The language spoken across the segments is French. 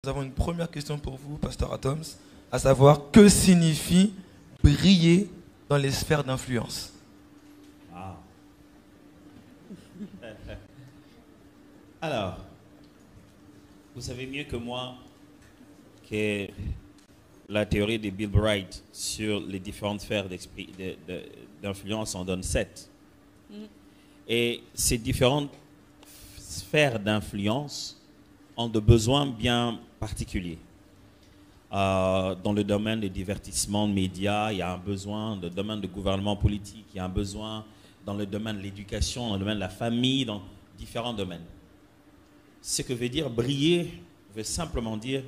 Nous avons une première question pour vous, Pasteur Atoms, à savoir que signifie briller dans les sphères d'influence? Ah. Alors, vous savez mieux que moi que la théorie de Bill Bright sur les différentes sphères d'influence en donne 7. Et ces différentes sphères d'influence ont de besoins bien particuliers. Dans le domaine des divertissements, de médias, il y a un besoin. Dans le domaine du gouvernement politique, il y a un besoin. Dans le domaine de l'éducation, dans le domaine de la famille, dans différents domaines. Ce que veut dire briller veut simplement dire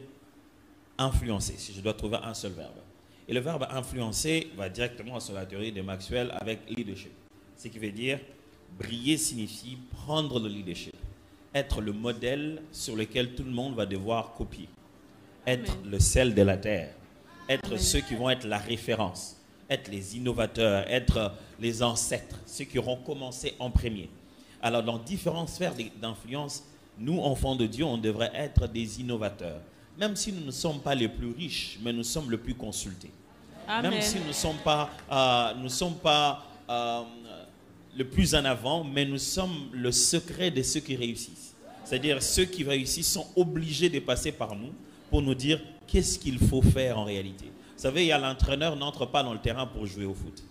influencer, si je dois trouver un seul verbe. Et le verbe influencer va directement sur la théorie de Maxwell avec leadership. Ce qui veut dire briller signifie prendre le leadership, être le modèle sur lequel tout le monde va devoir copier, être le sel de la terre, être ceux qui vont être la référence, être les innovateurs, être les ancêtres, ceux qui auront commencé en premier. Alors dans différentes sphères d'influence, nous, enfants de Dieu, on devrait être des innovateurs. Même si nous ne sommes pas les plus riches, mais nous sommes les plus consultés. Amen. Même si nous ne sommes pas, le plus en avant, mais nous sommes le secret de ceux qui réussissent. C'est-à-dire ceux qui réussissent sont obligés de passer par nous pour nous dire qu'est-ce qu'il faut faire en réalité. Vous savez, il y a l'entraîneur n'entre pas dans le terrain pour jouer au foot.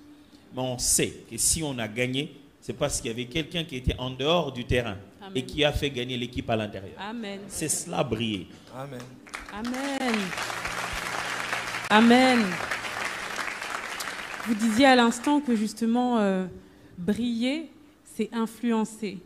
Mais on sait que si on a gagné, c'est parce qu'il y avait quelqu'un qui était en dehors du terrain. Amen. Et qui a fait gagner l'équipe à l'intérieur. C'est cela briller. Amen. Amen. Amen. Vous disiez à l'instant que justement, briller, c'est influencer.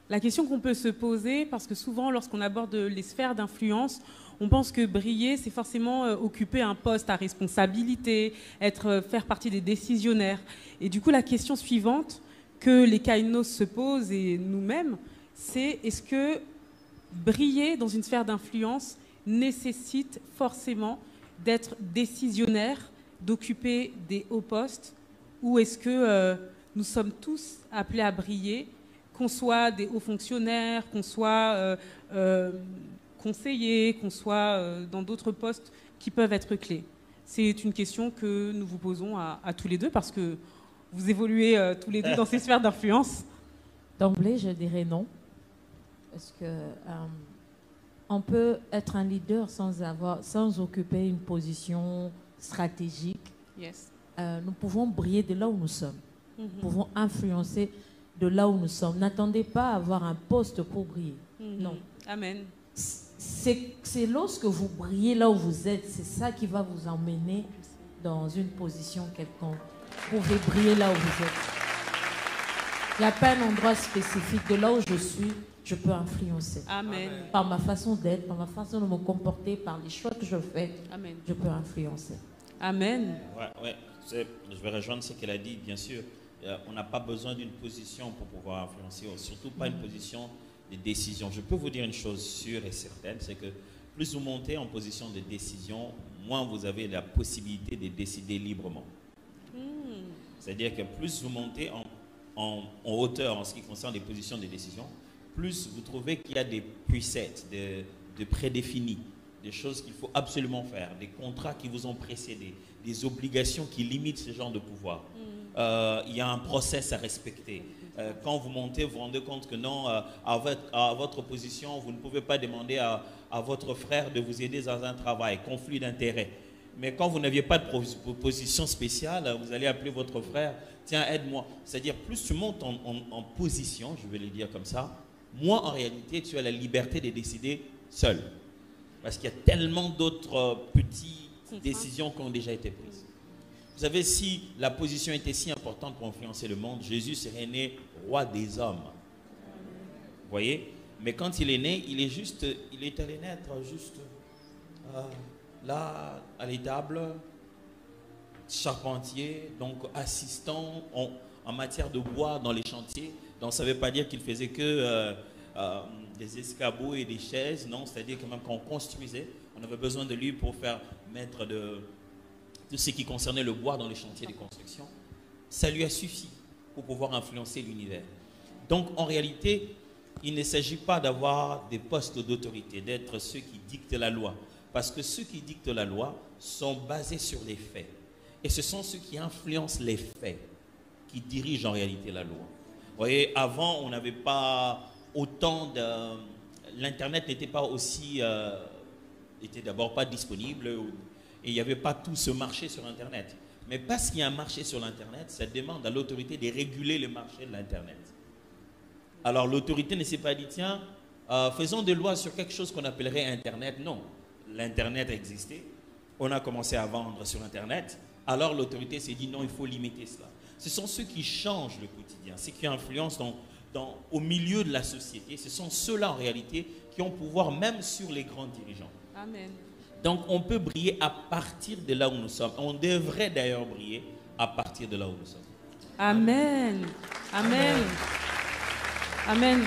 La question qu'on peut se poser, parce que souvent, lorsqu'on aborde les sphères d'influence, on pense que briller, c'est forcément occuper un poste à responsabilité, faire partie des décisionnaires. Et du coup, la question suivante que les kainos se posent et nous-mêmes, c'est est-ce que briller dans une sphère d'influence nécessite forcément d'être décisionnaire, d'occuper des hauts postes, ou est-ce que nous sommes tous appelés à briller, qu'on soit des hauts fonctionnaires, qu'on soit conseillers, qu'on soit dans d'autres postes qui peuvent être clés? C'est une question que nous vous posons à tous les deux, parce que vous évoluez tous les deux dans ces sphères d'influence. D'emblée, je dirais non. Parce que on peut être un leader sans occuper une position stratégique. Yes. Nous pouvons briller de là où nous sommes. Nous pouvons influencer de là où nous sommes. N'attendez pas à avoir un poste pour briller. Non. Amen. C'est lorsque vous brillez là où vous êtes, c'est ça qui va vous emmener dans une position quelconque. Vous pouvez briller là où vous êtes. Il n'y a pas un endroit spécifique. De là où je suis, je peux influencer. Amen. Par ma façon d'être, par ma façon de me comporter, par les choix que je fais, Amen. Je peux influencer. Amen. Ouais. Je vais rejoindre ce qu'elle a dit, bien sûr. On n'a pas besoin d'une position pour pouvoir influencer, surtout pas une position de décision. Je peux vous dire une chose sûre et certaine, c'est que plus vous montez en position de décision, moins vous avez la possibilité de décider librement. C'est-à-dire que plus vous montez en hauteur en ce qui concerne les positions de décision, plus vous trouvez qu'il y a des presets, de prédéfinis, des choses qu'il faut absolument faire, des contrats qui vous ont précédé, des obligations qui limitent ce genre de pouvoir. Il y a un process à respecter. Quand vous montez, vous vous rendez compte que non, à votre position, vous ne pouvez pas demander à votre frère de vous aider dans un travail, conflit d'intérêts. Mais quand vous n'aviez pas de position spéciale, vous allez appeler votre frère, tiens, aide-moi. C'est-à-dire, plus tu montes en position, je vais le dire comme ça, moins en réalité, tu as la liberté de décider seul. Parce qu'il y a tellement d'autres petites décisions qui ont déjà été prises. Vous savez, si la position était si importante pour influencer le monde, Jésus serait né roi des hommes. Vous voyez? Mais quand il est né, il est allé naître juste là, à l'étable, charpentier, donc assistant en matière de bois dans les chantiers. Donc ça ne veut pas dire qu'il faisait que des escabeaux et des chaises, non, c'est-à-dire que même quand on construisait, on avait besoin de lui pour faire mettre de ce qui concernait le bois dans les chantiers de construction. Ça lui a suffi pour pouvoir influencer l'univers. Donc en réalité, il ne s'agit pas d'avoir des postes d'autorité, d'être ceux qui dictent la loi. Parce que ceux qui dictent la loi sont basés sur les faits. Et ce sont ceux qui influencent les faits qui dirigent en réalité la loi. Vous voyez, avant, on n'avait pas autant de... L'Internet n'était pas aussi... n'était d'abord pas disponible et il n'y avait pas tout ce marché sur Internet. Mais parce qu'il y a un marché sur l'Internet, ça demande à l'autorité de réguler le marché de l'Internet. Alors l'autorité ne s'est pas dit, tiens, faisons des lois sur quelque chose qu'on appellerait Internet. Non, l'Internet existait, on a commencé à vendre sur Internet, alors l'autorité s'est dit, non, il faut limiter cela. Ce sont ceux qui changent le quotidien, ceux qui influencent au milieu de la société. Ce sont ceux-là, en réalité, qui ont pouvoir même sur les grands dirigeants. Amen. Donc, on peut briller à partir de là où nous sommes. On devrait d'ailleurs briller à partir de là où nous sommes. Amen. Amen. Amen.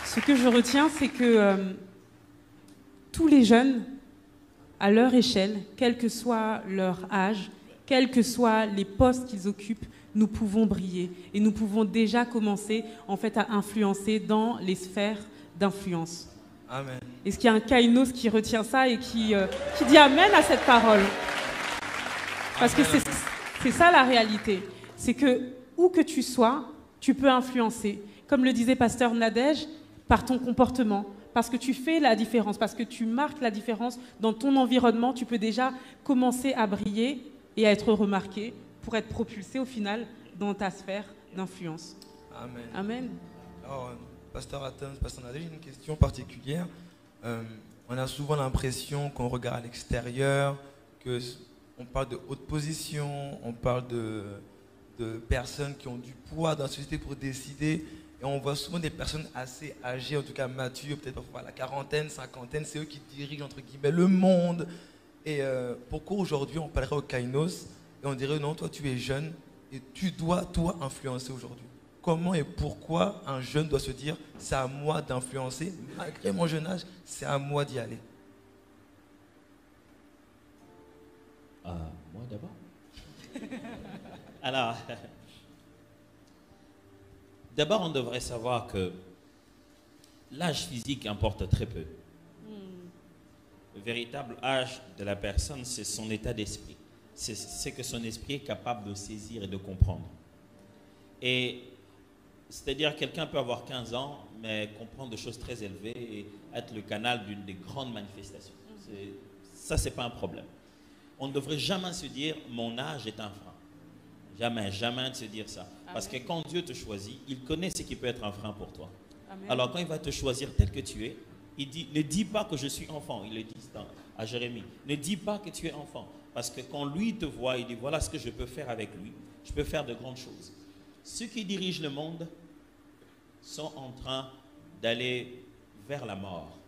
Ce que je retiens, c'est que tous les jeunes, à leur échelle, quel que soit leur âge, quels que soient les postes qu'ils occupent, nous pouvons briller. Et nous pouvons déjà commencer, en fait, à influencer dans les sphères d'influence. Amen. Est-ce qu'il y a un kainos qui retient ça et qui dit amen à cette parole? Parce que c'est ça la réalité. C'est que, où que tu sois, tu peux influencer. Comme le disait Pasteur Nadège, par ton comportement. Parce que tu fais la différence, parce que tu marques la différence dans ton environnement, tu peux déjà commencer à briller et à être remarqué pour être propulsé au final dans ta sphère d'influence. Amen. Amen. Alors, Pasteur Atoms, Pasteur Nadège, j'ai une question particulière. On a souvent l'impression qu'on regarde à l'extérieur, qu'on parle de haute position, on parle de personnes qui ont du poids dans la société pour décider. Et on voit souvent des personnes assez âgées, en tout cas matures, peut-être parfois à la quarantaine, cinquantaine, c'est eux qui dirigent entre guillemets le monde. Et pourquoi aujourd'hui on parlerait au Kainos et on dirait non, toi tu es jeune et tu dois toi influencer aujourd'hui? Comment et pourquoi un jeune doit se dire c'est à moi d'influencer, malgré mon jeune âge, c'est à moi d'y aller? Moi d'abord. Alors, d'abord on devrait savoir que l'âge physique importe très peu. Le véritable âge de la personne, c'est son état d'esprit. C'est que son esprit est capable de saisir et de comprendre. Et c'est-à-dire quelqu'un peut avoir 15 ans, mais comprendre des choses très élevées et être le canal d'une des grandes manifestations. Ça, c'est pas un problème. On ne devrait jamais se dire « mon âge est un frein ». Jamais, jamais de se dire ça. Amen. Parce que quand Dieu te choisit, il connaît ce qui peut être un frein pour toi. Amen. Alors quand il va te choisir tel que tu es, il dit « ne dis pas que je suis enfant ». Il le dit à Jérémie. « Ne dis pas que tu es enfant ». Parce que quand lui te voit, il dit « voilà ce que je peux faire avec lui. Je peux faire de grandes choses ». Ceux qui dirigent le monde sont en train d'aller vers la mort.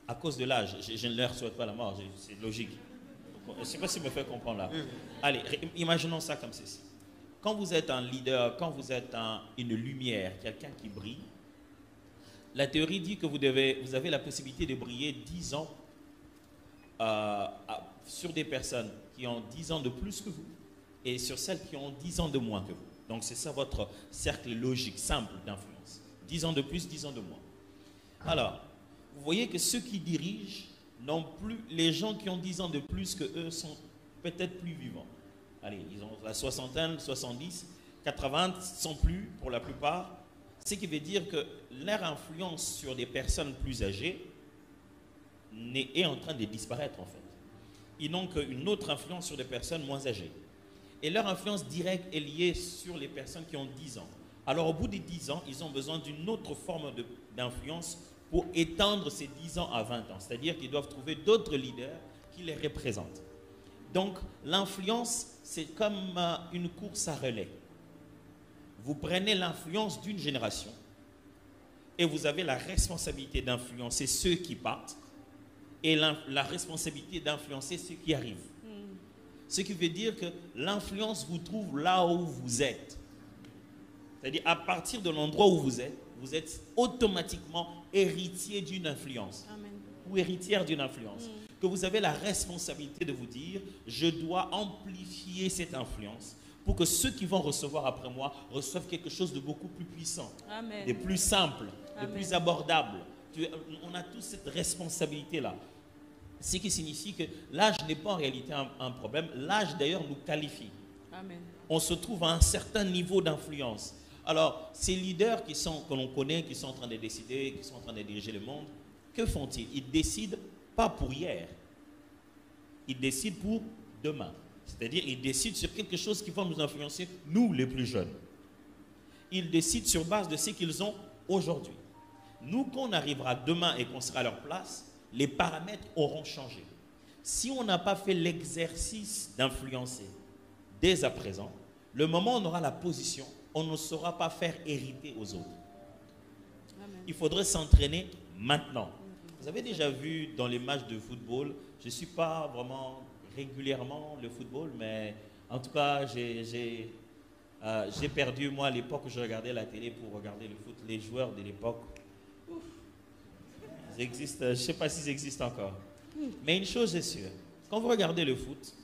À cause de l'âge, je ne leur souhaite pas la mort, c'est logique. Je ne sais pas si je me fais comprendre là. Allez, imaginons ça comme ceci. Quand vous êtes un leader, quand vous êtes une lumière, quelqu'un qui brille, la théorie dit que vous avez la possibilité de briller 10 ans sur des personnes qui ont 10 ans de plus que vous et sur celles qui ont 10 ans de moins que vous. Donc c'est ça votre cercle logique, simple d'influence. 10 ans de plus, 10 ans de moins. Alors, vous voyez que ceux qui dirigent non plus, les gens qui ont 10 ans de plus que eux sont peut-être plus vivants. Allez, ils ont la soixantaine, 70, 80 sont plus pour la plupart. Ce qui veut dire que leur influence sur des personnes plus âgées est en train de disparaître en fait. Ils n'ont qu'une autre influence sur des personnes moins âgées. Et leur influence directe est liée sur les personnes qui ont 10 ans. Alors au bout des 10 ans, ils ont besoin d'une autre forme d'influence pour étendre ces 10 ans à 20 ans. C'est-à-dire qu'ils doivent trouver d'autres leaders qui les représentent. Donc l'influence, c'est comme une course à relais. Vous prenez l'influence d'une génération et vous avez la responsabilité d'influencer ceux qui partent et la responsabilité d'influencer ceux qui arrivent. Ce qui veut dire que l'influence vous trouve là où vous êtes. C'est-à-dire à partir de l'endroit où vous êtes automatiquement héritier d'une influence. Amen. Ou héritière d'une influence. Que vous avez la responsabilité de vous dire, je dois amplifier cette influence pour que ceux qui vont recevoir après moi reçoivent quelque chose de beaucoup plus puissant, Amen. de plus simple, de Amen. plus abordable. On a tous cette responsabilité-là. Ce qui signifie que l'âge n'est pas en réalité un problème. L'âge d'ailleurs nous qualifie. Amen. On se trouve à un certain niveau d'influence. Alors, ces leaders que l'on connaît, qui sont en train de décider, qui sont en train de diriger le monde, que font-ils? Ils décident pas pour hier. Ils décident pour demain. C'est-à-dire, ils décident sur quelque chose qui va nous influencer, nous les plus jeunes. Ils décident sur base de ce qu'ils ont aujourd'hui. Nous, quand on arrivera demain et qu'on sera à leur place, les paramètres auront changé. Si on n'a pas fait l'exercice d'influencer dès à présent, le moment où on aura la position, on ne saura pas faire hériter aux autres. Amen. Il faudrait s'entraîner maintenant. Vous avez déjà vu dans les matchs de football, je ne suis pas vraiment régulièrement le football, mais en tout cas, j'ai perdu, moi, à l'époque où je regardais la télé pour regarder le foot, les joueurs de l'époque, ils existent, je ne sais pas s'ils existent encore. Mais une chose est sûre, quand vous regardez le foot,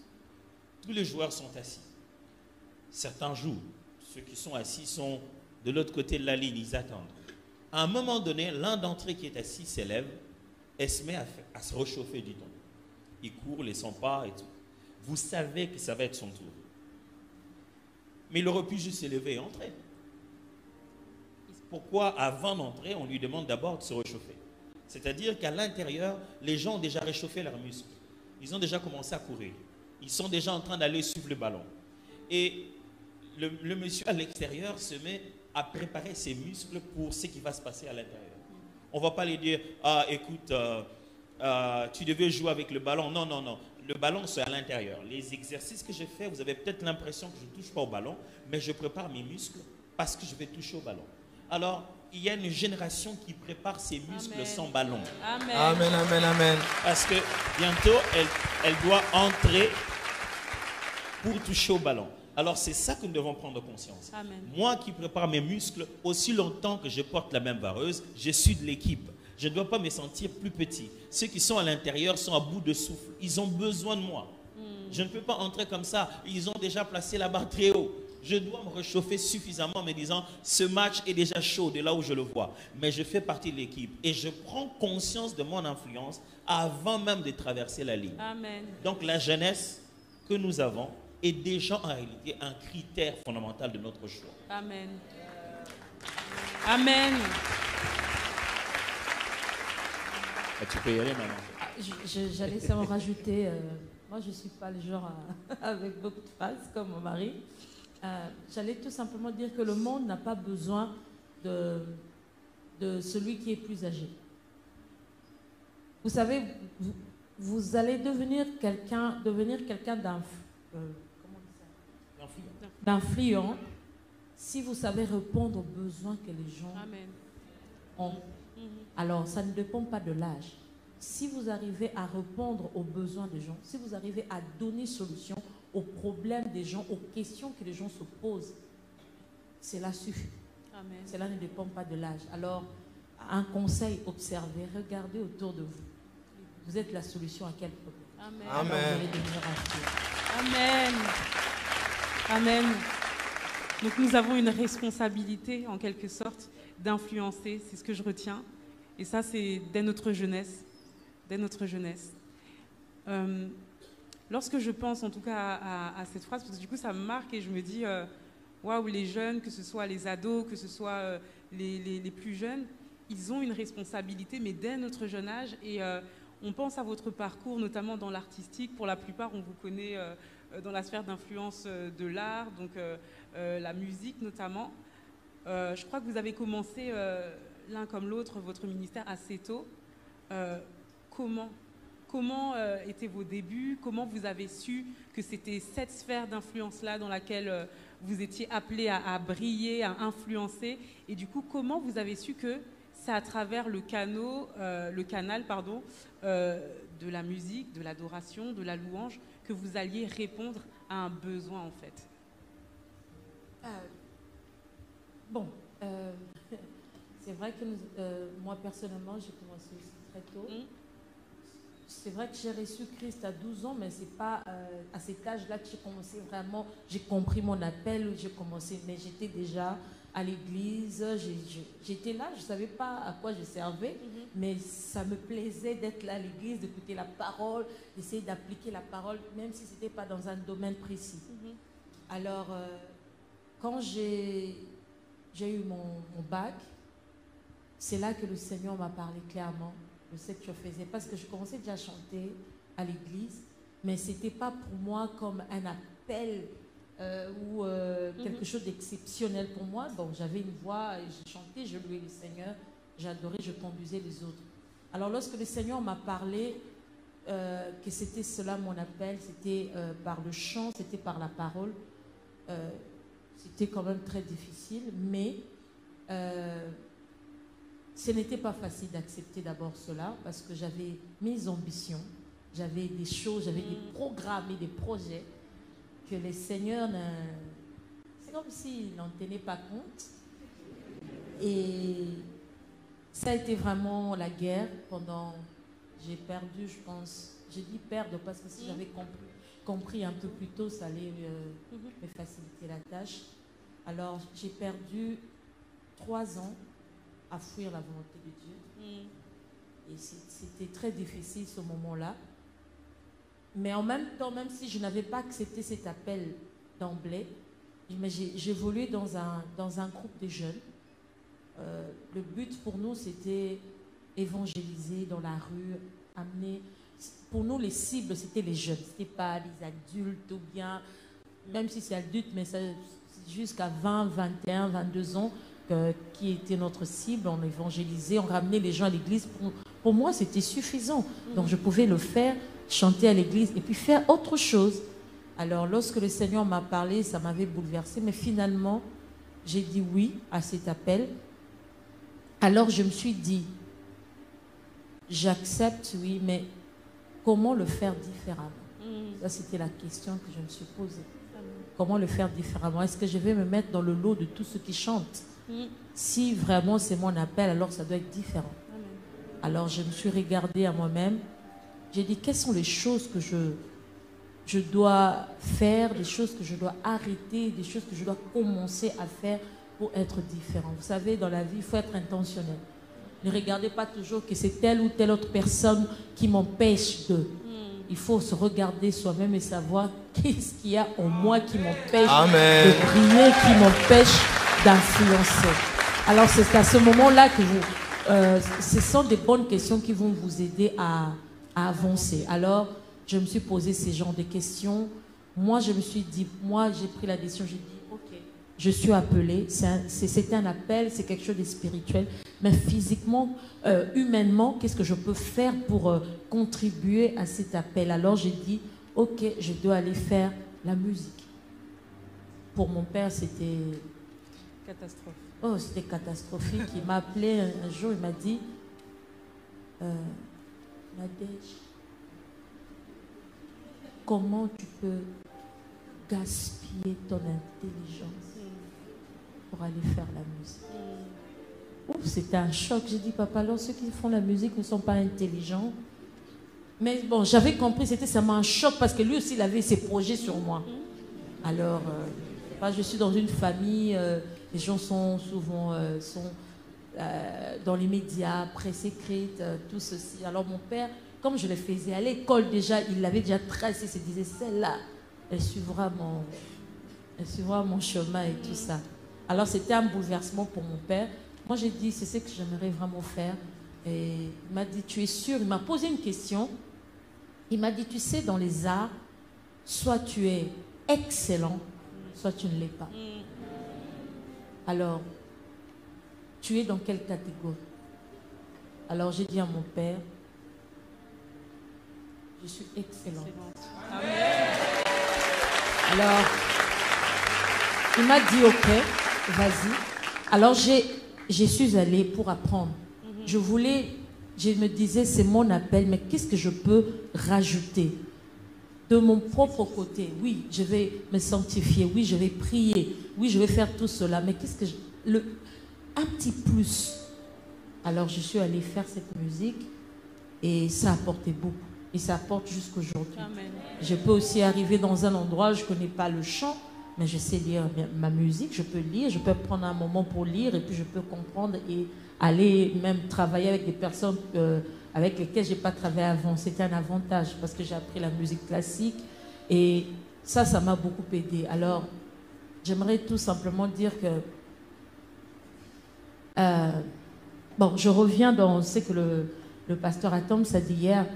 tous les joueurs sont assis. Certains jouent. Ceux qui sont assis sont de l'autre côté de la ligne, ils attendent. À un moment donné, l'un d'entre eux qui est assis s'élève et se met à se réchauffer, dit-on. Il court les 100 pas et tout. Vous savez que ça va être son tour. Mais il aurait pu juste s'élever et entrer. Pourquoi, avant d'entrer, on lui demande d'abord de se réchauffer? C'est-à-dire qu'à l'intérieur, les gens ont déjà réchauffé leurs muscles. Ils ont déjà commencé à courir. Ils sont déjà en train d'aller suivre le ballon. Et le monsieur à l'extérieur se met à préparer ses muscles pour ce qui va se passer à l'intérieur. On ne va pas lui dire, ah écoute, tu devais jouer avec le ballon. Non, non, non. Le ballon, c'est à l'intérieur. Les exercices que j'ai faits, vous avez peut-être l'impression que je ne touche pas au ballon, mais je prépare mes muscles parce que je vais toucher au ballon. Alors, il y a une génération qui prépare ses muscles Amen. sans ballon. Amen. Amen, amen, amen. Parce que bientôt, elle doit entrer pour toucher au ballon. Alors, c'est ça que nous devons prendre conscience. Amen. Moi qui prépare mes muscles, aussi longtemps que je porte la même vareuse, je suis de l'équipe. Je ne dois pas me sentir plus petit. Ceux qui sont à l'intérieur sont à bout de souffle. Ils ont besoin de moi. Je ne peux pas entrer comme ça. Ils ont déjà placé la barre très haut. Je dois me réchauffer suffisamment en me disant, ce match est déjà chaud de là où je le vois. Mais je fais partie de l'équipe et je prends conscience de mon influence avant même de traverser la ligne. Amen. Donc la jeunesse que nous avons est déjà en réalité un critère fondamental de notre choix. Amen. Amen. Tu peux y aller maintenant. J'allais seulement rajouter, moi je ne suis pas le genre avec beaucoup de phrases comme mon mari. J'allais tout simplement dire que le monde n'a pas besoin de celui qui est plus âgé. Vous savez, vous allez devenir quelqu'un d'influent si vous savez répondre aux besoins que les gens Amen. ont. Alors, ça ne dépend pas de l'âge. Si vous arrivez à répondre aux besoins des gens, si vous arrivez à donner solution aux problèmes des gens, aux questions que les gens se posent, cela suffit. Amen. Cela ne dépend pas de l'âge. Alors, un conseil, observez, regardez autour de vous. Vous êtes la solution à quel problème? Amen. Amen. Alors, vous allez devenir influent. Amen. Amen. Donc nous avons une responsabilité, en quelque sorte, d'influencer. C'est ce que je retiens. Et ça, c'est dès notre jeunesse. Dès notre jeunesse. Lorsque je pense, en tout cas, à cette phrase, parce que du coup, ça me marque et je me dis, waouh, les jeunes, que ce soit les ados, que ce soit les plus jeunes, ils ont une responsabilité, mais dès notre jeune âge. Et on pense à votre parcours, notamment dans l'artistique. Pour la plupart, on vous connaît dans la sphère d'influence de l'art, donc la musique notamment. Je crois que vous avez commencé l'un comme l'autre votre ministère assez tôt. Comment étaient vos débuts? Comment vous avez su que c'était cette sphère d'influence-là dans laquelle vous étiez appelé à briller, à influencer? Et du coup, comment vous avez su que c'est à travers le canal de la musique, de l'adoration, de la louange, que vous alliez répondre à un besoin en fait? C'est vrai que moi personnellement, j'ai commencé aussi très tôt. c'est vrai que j'ai reçu Christ à 12 ans, mais c'est pas à cet âge-là que j'ai commencé vraiment, j'ai compris mon appel, j'ai commencé, mais j'étais déjà à l'église, j'étais là, je ne savais pas à quoi je servais, mais ça me plaisait d'être là à l'église, d'écouter la parole, d'essayer d'appliquer la parole, même si ce n'était pas dans un domaine précis. Alors, quand j'ai eu mon bac, c'est là que le Seigneur m'a parlé clairement de ce que je faisais, parce que je commençais déjà à chanter à l'église, mais ce n'était pas pour moi comme un appel ou quelque chose d'exceptionnel pour moi. Donc j'avais une voix, et je chantais, je louais le Seigneur, j'adorais, je conduisais les autres. Alors lorsque le Seigneur m'a parlé que c'était cela mon appel, c'était par le chant, c'était par la parole, c'était quand même très difficile, mais ce n'était pas facile d'accepter d'abord cela, parce que j'avais mes ambitions, j'avais des choses, j'avais des programmes et des projets que les seigneurs, c'est comme s'ils n'en tenaient pas compte. Et ça a été vraiment la guerre pendant, j'ai perdu, je pense, j'ai dit perdre parce que si j'avais compris un peu plus tôt, ça allait me faciliter la tâche. Alors j'ai perdu 3 ans à fuir la volonté de Dieu. Et c'était très difficile ce moment-là. Mais en même temps, même si je n'avais pas accepté cet appel d'emblée, j'évoluais dans un groupe de jeunes. Le but pour nous, c'était évangéliser dans la rue, amener... Pour nous, les cibles, c'était les jeunes. Ce n'était pas les adultes ou bien... Même si c'est adulte, mais jusqu'à 20, 21, 22 ans, qui était notre cible. On évangélisait, on ramenait les gens à l'église. Pour moi, c'était suffisant. Donc, je pouvais le faire, chanter à l'église et puis faire autre chose. Alors, lorsque le Seigneur m'a parlé, ça m'avait bouleversée. Mais finalement, j'ai dit oui à cet appel. Alors, je me suis dit, j'accepte, oui, mais comment le faire différemment? Ça, c'était la question que je me suis posée. Comment le faire différemment? Est-ce que je vais me mettre dans le lot de tous ceux qui chantent? Si vraiment c'est mon appel, alors ça doit être différent. Alors, je me suis regardée à moi-même. J'ai dit, quelles sont les choses que je dois faire, des choses que je dois arrêter, des choses que je dois commencer à faire pour être différent. Vous savez, dans la vie, il faut être intentionnel. Ne regardez pas toujours que c'est telle ou telle autre personne qui m'empêche de. Il faut se regarder soi-même et savoir qu'est-ce qu'il y a en moi qui m'empêche de briller, qui m'empêche d'influencer. Alors, c'est à ce moment-là que ce sont des bonnes questions qui vont vous aider à avancer. Alors, je me suis posé ces genres de questions. Moi, je me suis dit, j'ai pris la décision, j'ai dit, ok, je suis appelée, c'est un appel, c'est quelque chose de spirituel, mais physiquement, humainement, qu'est-ce que je peux faire pour contribuer à cet appel? Alors, j'ai dit, ok, je dois aller faire la musique. Pour mon père, c'était... Catastrophe. Oh, c'était catastrophique. Il m'a appelé un jour, il m'a dit, Nadège, comment tu peux gaspiller ton intelligence pour aller faire la musique? Ouf, c'était un choc. J'ai dit, papa, alors ceux qui font la musique ne sont pas intelligents. Mais bon, j'avais compris, c'était seulement un choc parce que lui aussi, il avait ses projets sur moi. Alors, je suis dans une famille, les gens sont souvent dans les médias, presse écrite, tout ceci. Alors mon père, comme je le faisais à l'école déjà, il l'avait déjà tracé, il se disait, celle-là, elle suivra mon chemin et tout ça. Alors c'était un bouleversement pour mon père. Moi j'ai dit, c'est ce que j'aimerais vraiment faire. Et il m'a dit, tu es sûr? Il m'a posé une question. Il m'a dit, tu sais, dans les arts, soit tu es excellent, soit tu ne l'es pas. Alors, tu es dans quelle catégorie? Alors j'ai dit à mon père, je suis excellente. Alors, il m'a dit, ok, vas-y. Alors je suis allée pour apprendre. Je me disais, c'est mon appel, mais qu'est-ce que je peux rajouter? De mon propre côté, oui, je vais me sanctifier, oui, je vais prier, oui, je vais faire tout cela, mais qu'est-ce que un petit plus. Alors je suis allée faire cette musique et ça a apporté beaucoup. et ça porte jusqu'aujourd'hui. Amen. Je peux aussi arriver dans un endroit, je ne connais pas le chant, mais je sais lire ma musique, je peux lire, je peux prendre un moment pour lire et puis je peux comprendre et aller même travailler avec des personnes avec lesquelles je n'ai pas travaillé avant. C'était un avantage parce que j'ai appris la musique classique et ça m'a beaucoup aidé. Alors, j'aimerais tout simplement dire que bon, je reviens dans ce que le pasteur Atom a dit hier.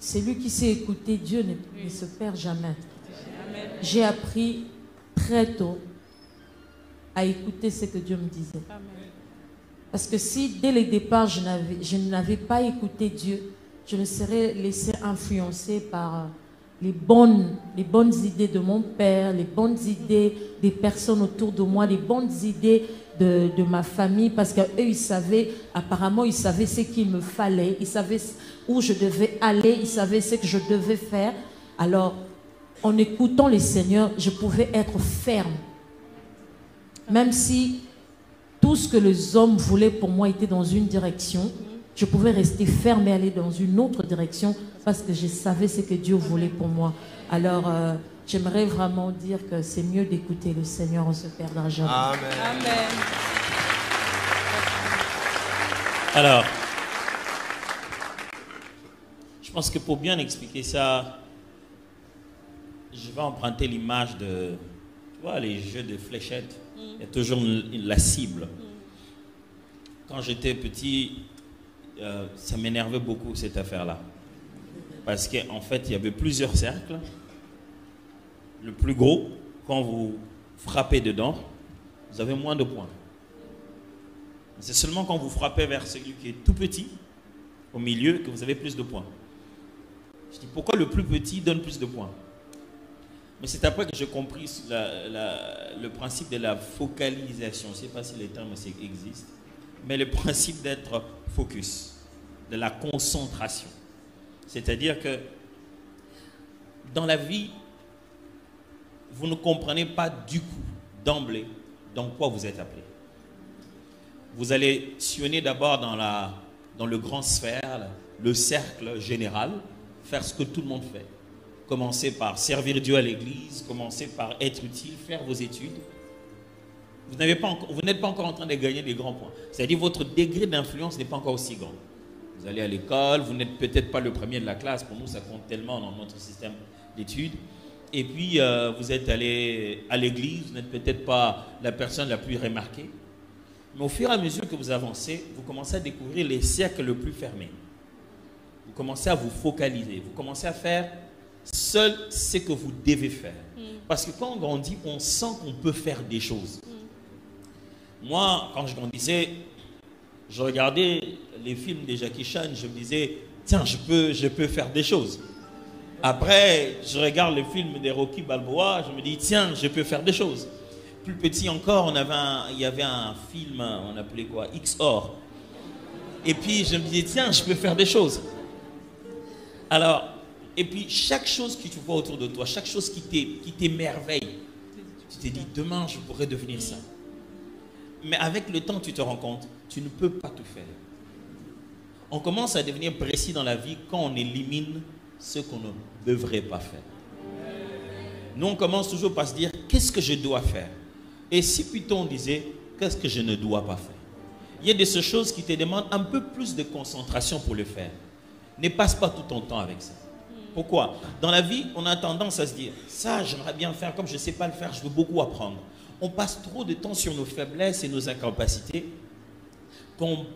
Celui qui sait écouter Dieu ne se perd jamais. J'ai appris très tôt à écouter ce que Dieu me disait. Parce que si dès le départ je n'avais pas écouté Dieu, je me serais laissé influencer par les bonnes idées de mon père, les bonnes idées des personnes autour de moi, les bonnes idées de ma famille, parce qu'eux, apparemment, ils savaient ce qu'il me fallait, ils savaient où je devais aller, ils savaient ce que je devais faire. Alors, en écoutant le Seigneur, je pouvais être ferme. Même si tout ce que les hommes voulaient pour moi était dans une direction, je pouvais rester ferme et aller dans une autre direction parce que je savais ce que Dieu voulait pour moi. Alors, j'aimerais vraiment dire que c'est mieux d'écouter le Seigneur, on ne se perdra jamais. Amen. Amen. Alors, je pense que pour bien expliquer ça, je vais emprunter l'image de, tu vois, les jeux de fléchettes. Il y a toujours la cible. Quand j'étais petit, ça m'énervait beaucoup cette affaire-là. Parce qu'en fait, il y avait plusieurs cercles. Le plus gros, quand vous frappez dedans, vous avez moins de points. C'est seulement quand vous frappez vers celui qui est tout petit, au milieu, que vous avez plus de points. Je dis, pourquoi le plus petit donne plus de points? Mais c'est après que j'ai compris le principe de la focalisation. Je ne sais pas si les termes existent, mais le principe d'être focus, de la concentration. C'est-à-dire que dans la vie, vous ne comprenez pas du coup, d'emblée, dans quoi vous êtes appelé. Vous allez sillonner d'abord dans le grand sphère, le cercle général, faire ce que tout le monde fait. Commencez par servir Dieu à l'église, commencez par être utile, faire vos études. Vous n'êtes pas encore en train de gagner des grands points. C'est-à-dire votre degré d'influence n'est pas encore aussi grand. Vous allez à l'école, vous n'êtes peut-être pas le premier de la classe. Pour nous, ça compte tellement dans notre système d'études. Et puis, vous êtes allé à l'église, vous n'êtes peut-être pas la personne la plus remarquée. Mais au fur et à mesure que vous avancez, vous commencez à découvrir les cercles les plus fermés. Vous commencez à vous focaliser. Vous commencez à faire seul ce que vous devez faire. Parce que quand on grandit, on sent qu'on peut faire des choses. Moi, quand je grandissais, je regardais les films de Jackie Chan, je me disais, tiens, je peux faire des choses. Après, je regarde le film de Rocky Balboa, je me dis, tiens, je peux faire des choses. Plus petit encore, il y avait un film, on appelait quoi, XOR. Et puis, je me disais, tiens, je peux faire des choses. Alors, et puis, chaque chose que tu vois autour de toi, chaque chose qui t'émerveille, tu te dis, demain, je pourrais devenir ça. Mais avec le temps, tu te rends compte, tu ne peux pas tout faire. On commence à devenir précis dans la vie quand on élimine ce qu'on ne devrait pas faire. Nous, on commence toujours par se dire, qu'est-ce que je dois faire? Et si plutôt on disait, qu'est-ce que je ne dois pas faire? Il y a de ces choses qui te demandent un peu plus de concentration pour le faire. Ne passe pas tout ton temps avec ça. Pourquoi? Dans la vie, on a tendance à se dire, ça, j'aimerais bien faire, comme je ne sais pas le faire, je veux beaucoup apprendre. On passe trop de temps sur nos faiblesses et nos incapacités qu'on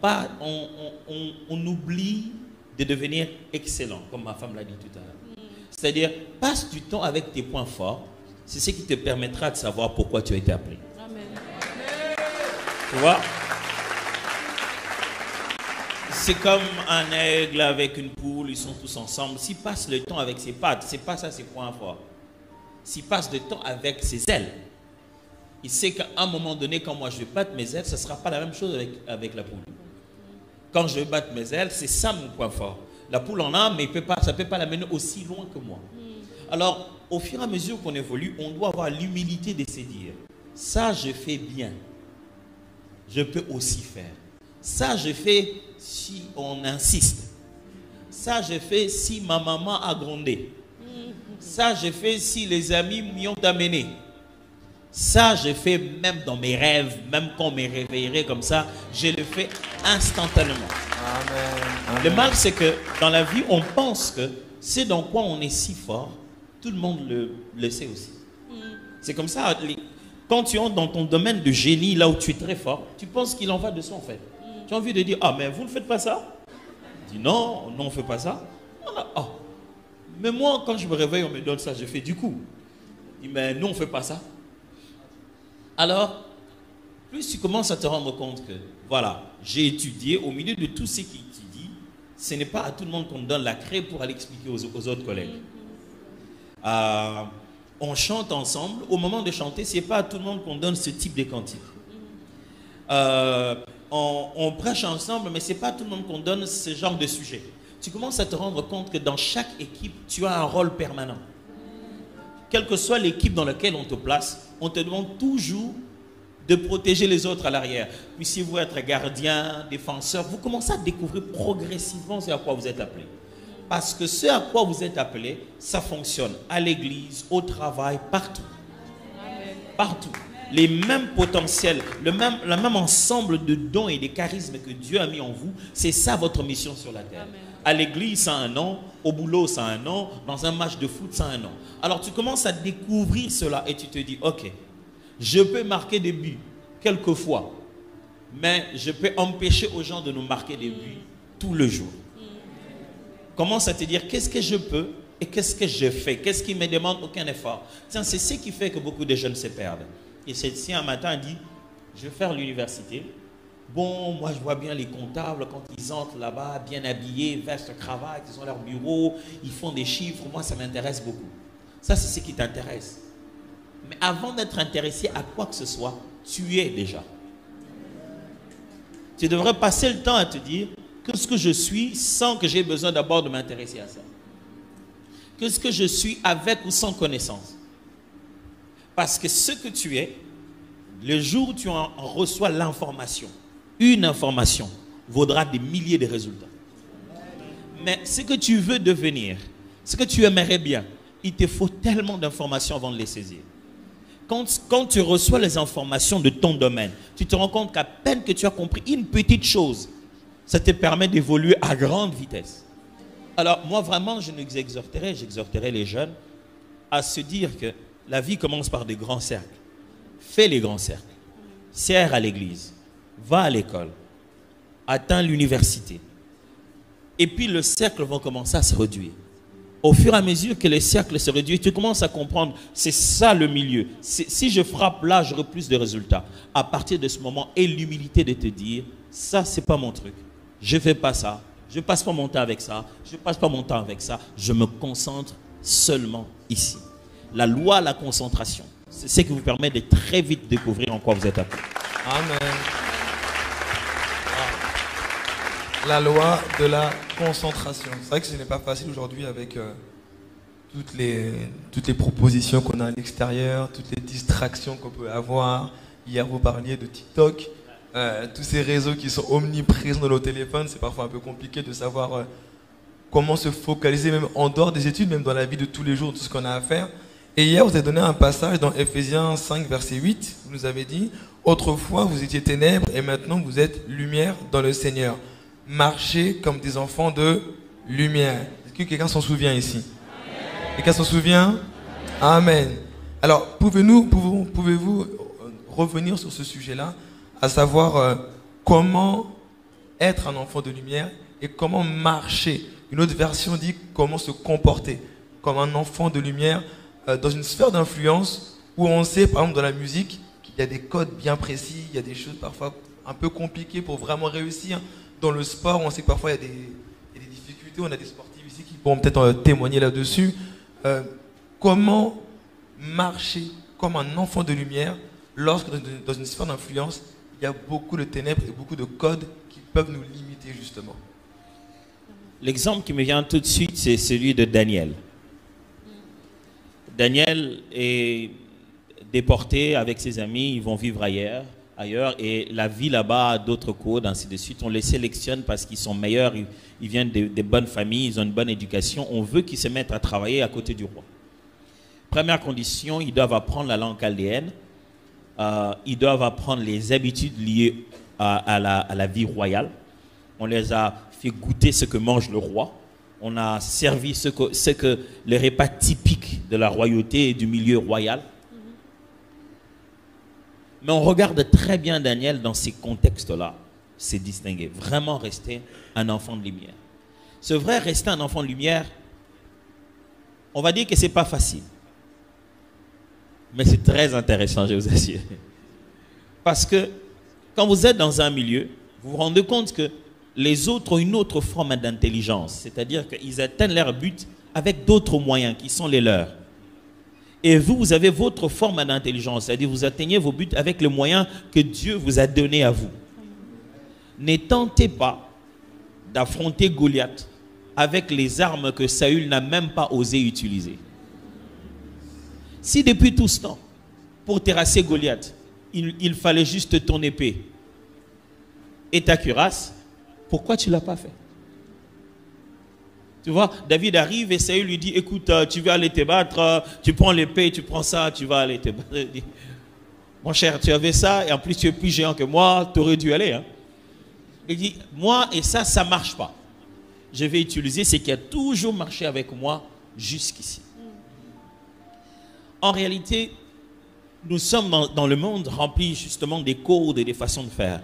on oublie de devenir excellent, comme ma femme l'a dit tout à l'heure. C'est-à-dire, passe du temps avec tes points forts, c'est ce qui te permettra de savoir pourquoi tu as été appelé. Amen. Tu vois? C'est comme un aigle avec une poule, ils sont tous ensemble. S'il passe le temps avec ses pattes, c'est pas ça ses points forts. S'il passe le temps avec ses ailes, il sait qu'à un moment donné, quand moi je vais battre mes ailes, ce ne sera pas la même chose avec la poule. Quand je vais battre mes ailes, c'est ça mon point fort. La poule en a, mais ça ne peut pas l'amener aussi loin que moi. Alors, au fur et à mesure qu'on évolue, on doit avoir l'humilité de se dire, ça je fais bien, je peux aussi faire. Ça je fais si on insiste. Ça, j'ai fait si ma maman a grondé. Ça, j'ai fait si les amis m'y ont amené. Ça, j'ai fait même dans mes rêves, même quand on me réveillerait comme ça, je le fais instantanément. Amen. Le mal, c'est que dans la vie, on pense que c'est dans quoi on est si fort, tout le monde le sait aussi. C'est comme ça, quand tu entres dans ton domaine de génie, là où tu es très fort, tu penses qu'il en va de ça en fait. Tu as envie de dire, ah mais vous ne faites pas ça? Tu dis, non, on ne fait pas ça. Ah. Mais moi, quand je me réveille, on me donne ça, je fais du coup. Je dis, mais nous, on ne fait pas ça. Alors, plus tu commences à te rendre compte que, voilà, j'ai étudié, au milieu de tous ceux qui étudient, ce n'est pas à tout le monde qu'on donne la craie pour aller expliquer aux autres collègues. On chante ensemble, au moment de chanter, ce n'est pas à tout le monde qu'on donne ce type de cantique. On prêche ensemble, mais ce n'est pas à tout le monde qu'on donne ce genre de sujet. Tu commences à te rendre compte que dans chaque équipe, tu as un rôle permanent. Quelle que soit l'équipe dans laquelle on te place, on te demande toujours de protéger les autres à l'arrière. Puissiez-vous être gardien, défenseur, vous commencez à découvrir progressivement ce à quoi vous êtes appelé. Parce que ce à quoi vous êtes appelé, ça fonctionne à l'église, au travail, partout. Partout. Les mêmes potentiels, le même ensemble de dons et de charismes que Dieu a mis en vous, c'est ça votre mission sur la terre. Amen. À l'église, ça a un nom, au boulot, ça a un nom, dans un match de foot, ça a un nom. Alors tu commences à découvrir cela et tu te dis, ok, je peux marquer des buts, quelquefois, mais je peux empêcher aux gens de nous marquer des buts tout le jour. Commence à te dire, qu'est-ce que je peux et qu'est-ce que je fais? Qu'est-ce qui ne me demande aucun effort? Tiens, c'est ce qui fait que beaucoup de jeunes se perdent. Et si un matin dit, je vais faire l'université. Bon, moi je vois bien les comptables quand ils entrent là-bas, bien habillés, veste, cravate, ils ont leur bureau, ils font des chiffres. Moi, ça m'intéresse beaucoup. Ça, c'est ce qui t'intéresse. Mais avant d'être intéressé à quoi que ce soit, tu es déjà. Tu devrais passer le temps à te dire qu'est-ce que je suis sans que j'ai besoin d'abord de m'intéresser à ça. Qu'est-ce que je suis avec ou sans connaissance. Parce que ce que tu es, le jour où tu en reçois l'information, une information vaudra des milliers de résultats. Mais ce que tu veux devenir, ce que tu aimerais bien, il te faut tellement d'informations avant de les saisir. Quand tu reçois les informations de ton domaine, tu te rends compte qu'à peine que tu as compris une petite chose, ça te permet d'évoluer à grande vitesse. Alors moi vraiment, j'exhorterai les jeunes à se dire que la vie commence par des grands cercles. Fais les grands cercles. Sers à l'église. Va à l'école. Atteins l'université. Et puis le cercle va commencer à se réduire. Au fur et à mesure que les cercles se réduisent, tu commences à comprendre, c'est ça le milieu. Si je frappe là, j'aurai plus de résultats. À partir de ce moment, aie l'humilité de te dire, ça, c'est pas mon truc. Je ne fais pas ça. Je ne passe pas mon temps avec ça. Je ne passe pas mon temps avec ça. Je me concentre seulement ici. La loi, la concentration, c'est ce qui vous permet de très vite découvrir en quoi vous êtes appelé. Amen. La loi de la concentration. C'est vrai que ce n'est pas facile aujourd'hui avec toutes les propositions qu'on a à l'extérieur, toutes les distractions qu'on peut avoir. Hier, vous parliez de TikTok. Tous ces réseaux qui sont omniprésents dans nos téléphones, c'est parfois un peu compliqué de savoir comment se focaliser, même en dehors des études, même dans la vie de tous les jours, tout ce qu'on a à faire. Et hier, vous avez donné un passage dans Ephésiens 5, verset 8. Vous nous avez dit, autrefois, vous étiez ténèbres et maintenant, vous êtes lumière dans le Seigneur. Marchez comme des enfants de lumière. Est-ce que quelqu'un s'en souvient ici? Quelqu'un s'en souvient? Amen. Alors, pouvez-vous revenir sur ce sujet-là, à savoir comment être un enfant de lumière et comment marcher. Une autre version dit comment se comporter comme un enfant de lumière dans une sphère d'influence où on sait, par exemple dans la musique, qu'il y a des codes bien précis, il y a des choses parfois un peu compliquées pour vraiment réussir. Dans le sport, on sait que parfois il y a des difficultés, on a des sportifs ici qui pourront peut-être témoigner là-dessus. Comment marcher comme un enfant de lumière lorsque dans une sphère d'influence, il y a beaucoup de ténèbres et beaucoup de codes qui peuvent nous limiter justement. L'exemple qui me vient tout de suite, c'est celui de Daniel. Daniel est déporté avec ses amis, ils vont vivre ailleurs, ailleurs, et la vie là-bas a d'autres codes, ainsi de suite. On les sélectionne parce qu'ils sont meilleurs, ils viennent des bonnes familles, ils ont une bonne éducation. On veut qu'ils se mettent à travailler à côté du roi. Première condition, ils doivent apprendre la langue chaldéenne. Ils doivent apprendre les habitudes liées à la vie royale. On les a fait goûter ce que mange le roi. On a servi ce que les repas typiques de la royauté et du milieu royal. Mais on regarde très bien Daniel dans ces contextes-là, c'est distingué. Vraiment rester un enfant de lumière. Ce vrai rester un enfant de lumière, on va dire que ce n'est pas facile. Mais c'est très intéressant, je vous assure. Parce que quand vous êtes dans un milieu, vous vous rendez compte que les autres ont une autre forme d'intelligence. C'est-à-dire qu'ils atteignent leur but avec d'autres moyens qui sont les leurs. Et vous, vous avez votre forme d'intelligence. C'est-à-dire que vous atteignez vos buts avec les moyens que Dieu vous a donnés à vous. Ne tentez pas d'affronter Goliath avec les armes que Saül n'a même pas osé utiliser. Si depuis tout ce temps, pour terrasser Goliath, il fallait juste ton épée et ta cuirasse, pourquoi tu ne l'as pas fait? Tu vois, David arrive et Saül lui dit, écoute, tu veux aller te battre, tu prends l'épée, tu prends ça, tu vas aller te battre. Il dit, mon cher, tu avais ça et en plus tu es plus géant que moi, tu aurais dû aller. Hein? Il dit, moi et ça ne marche pas. Je vais utiliser ce qui a toujours marché avec moi jusqu'ici. En réalité, nous sommes dans le monde rempli justement des codes et des façons de faire.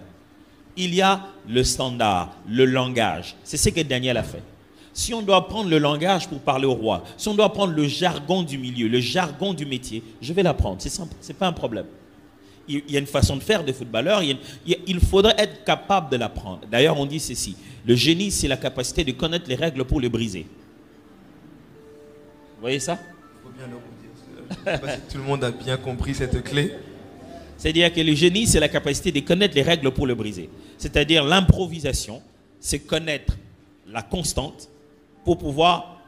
Il y a le standard, le langage. C'est ce que Daniel a fait. Si on doit prendre le langage pour parler au roi, si on doit prendre le jargon du milieu, le jargon du métier, je vais l'apprendre. Ce n'est pas un problème. Il y a une façon de faire des footballeurs. Il faudrait être capable de l'apprendre. D'ailleurs, on dit ceci. Le génie, c'est la capacité de connaître les règles pour les briser. Vous voyez ça? Il faut bien le redire. Je ne sais pas si tout le monde a bien compris cette clé. C'est-à-dire que le génie, c'est la capacité de connaître les règles pour le briser. C'est-à-dire l'improvisation, c'est connaître la constante pour pouvoir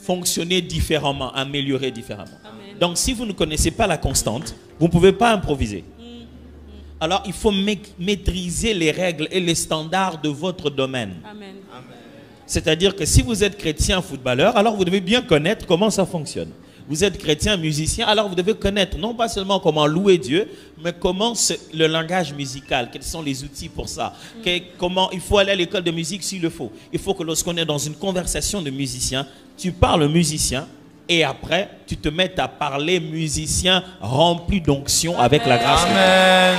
fonctionner différemment, améliorer différemment. Amen. Donc, si vous ne connaissez pas la constante, vous ne pouvez pas improviser. Alors, il faut maîtriser les règles et les standards de votre domaine. C'est-à-dire que si vous êtes chrétien footballeur, alors vous devez bien connaître comment ça fonctionne. Vous êtes chrétien, musicien, alors vous devez connaître non pas seulement comment louer Dieu, mais comment le langage musical, quels sont les outils pour ça, comment il faut aller à l'école de musique s'il le faut. Il faut que lorsqu'on est dans une conversation de musicien, tu parles musicien et après tu te mets à parler musicien rempli d'onction avec la grâce de Dieu. Amen.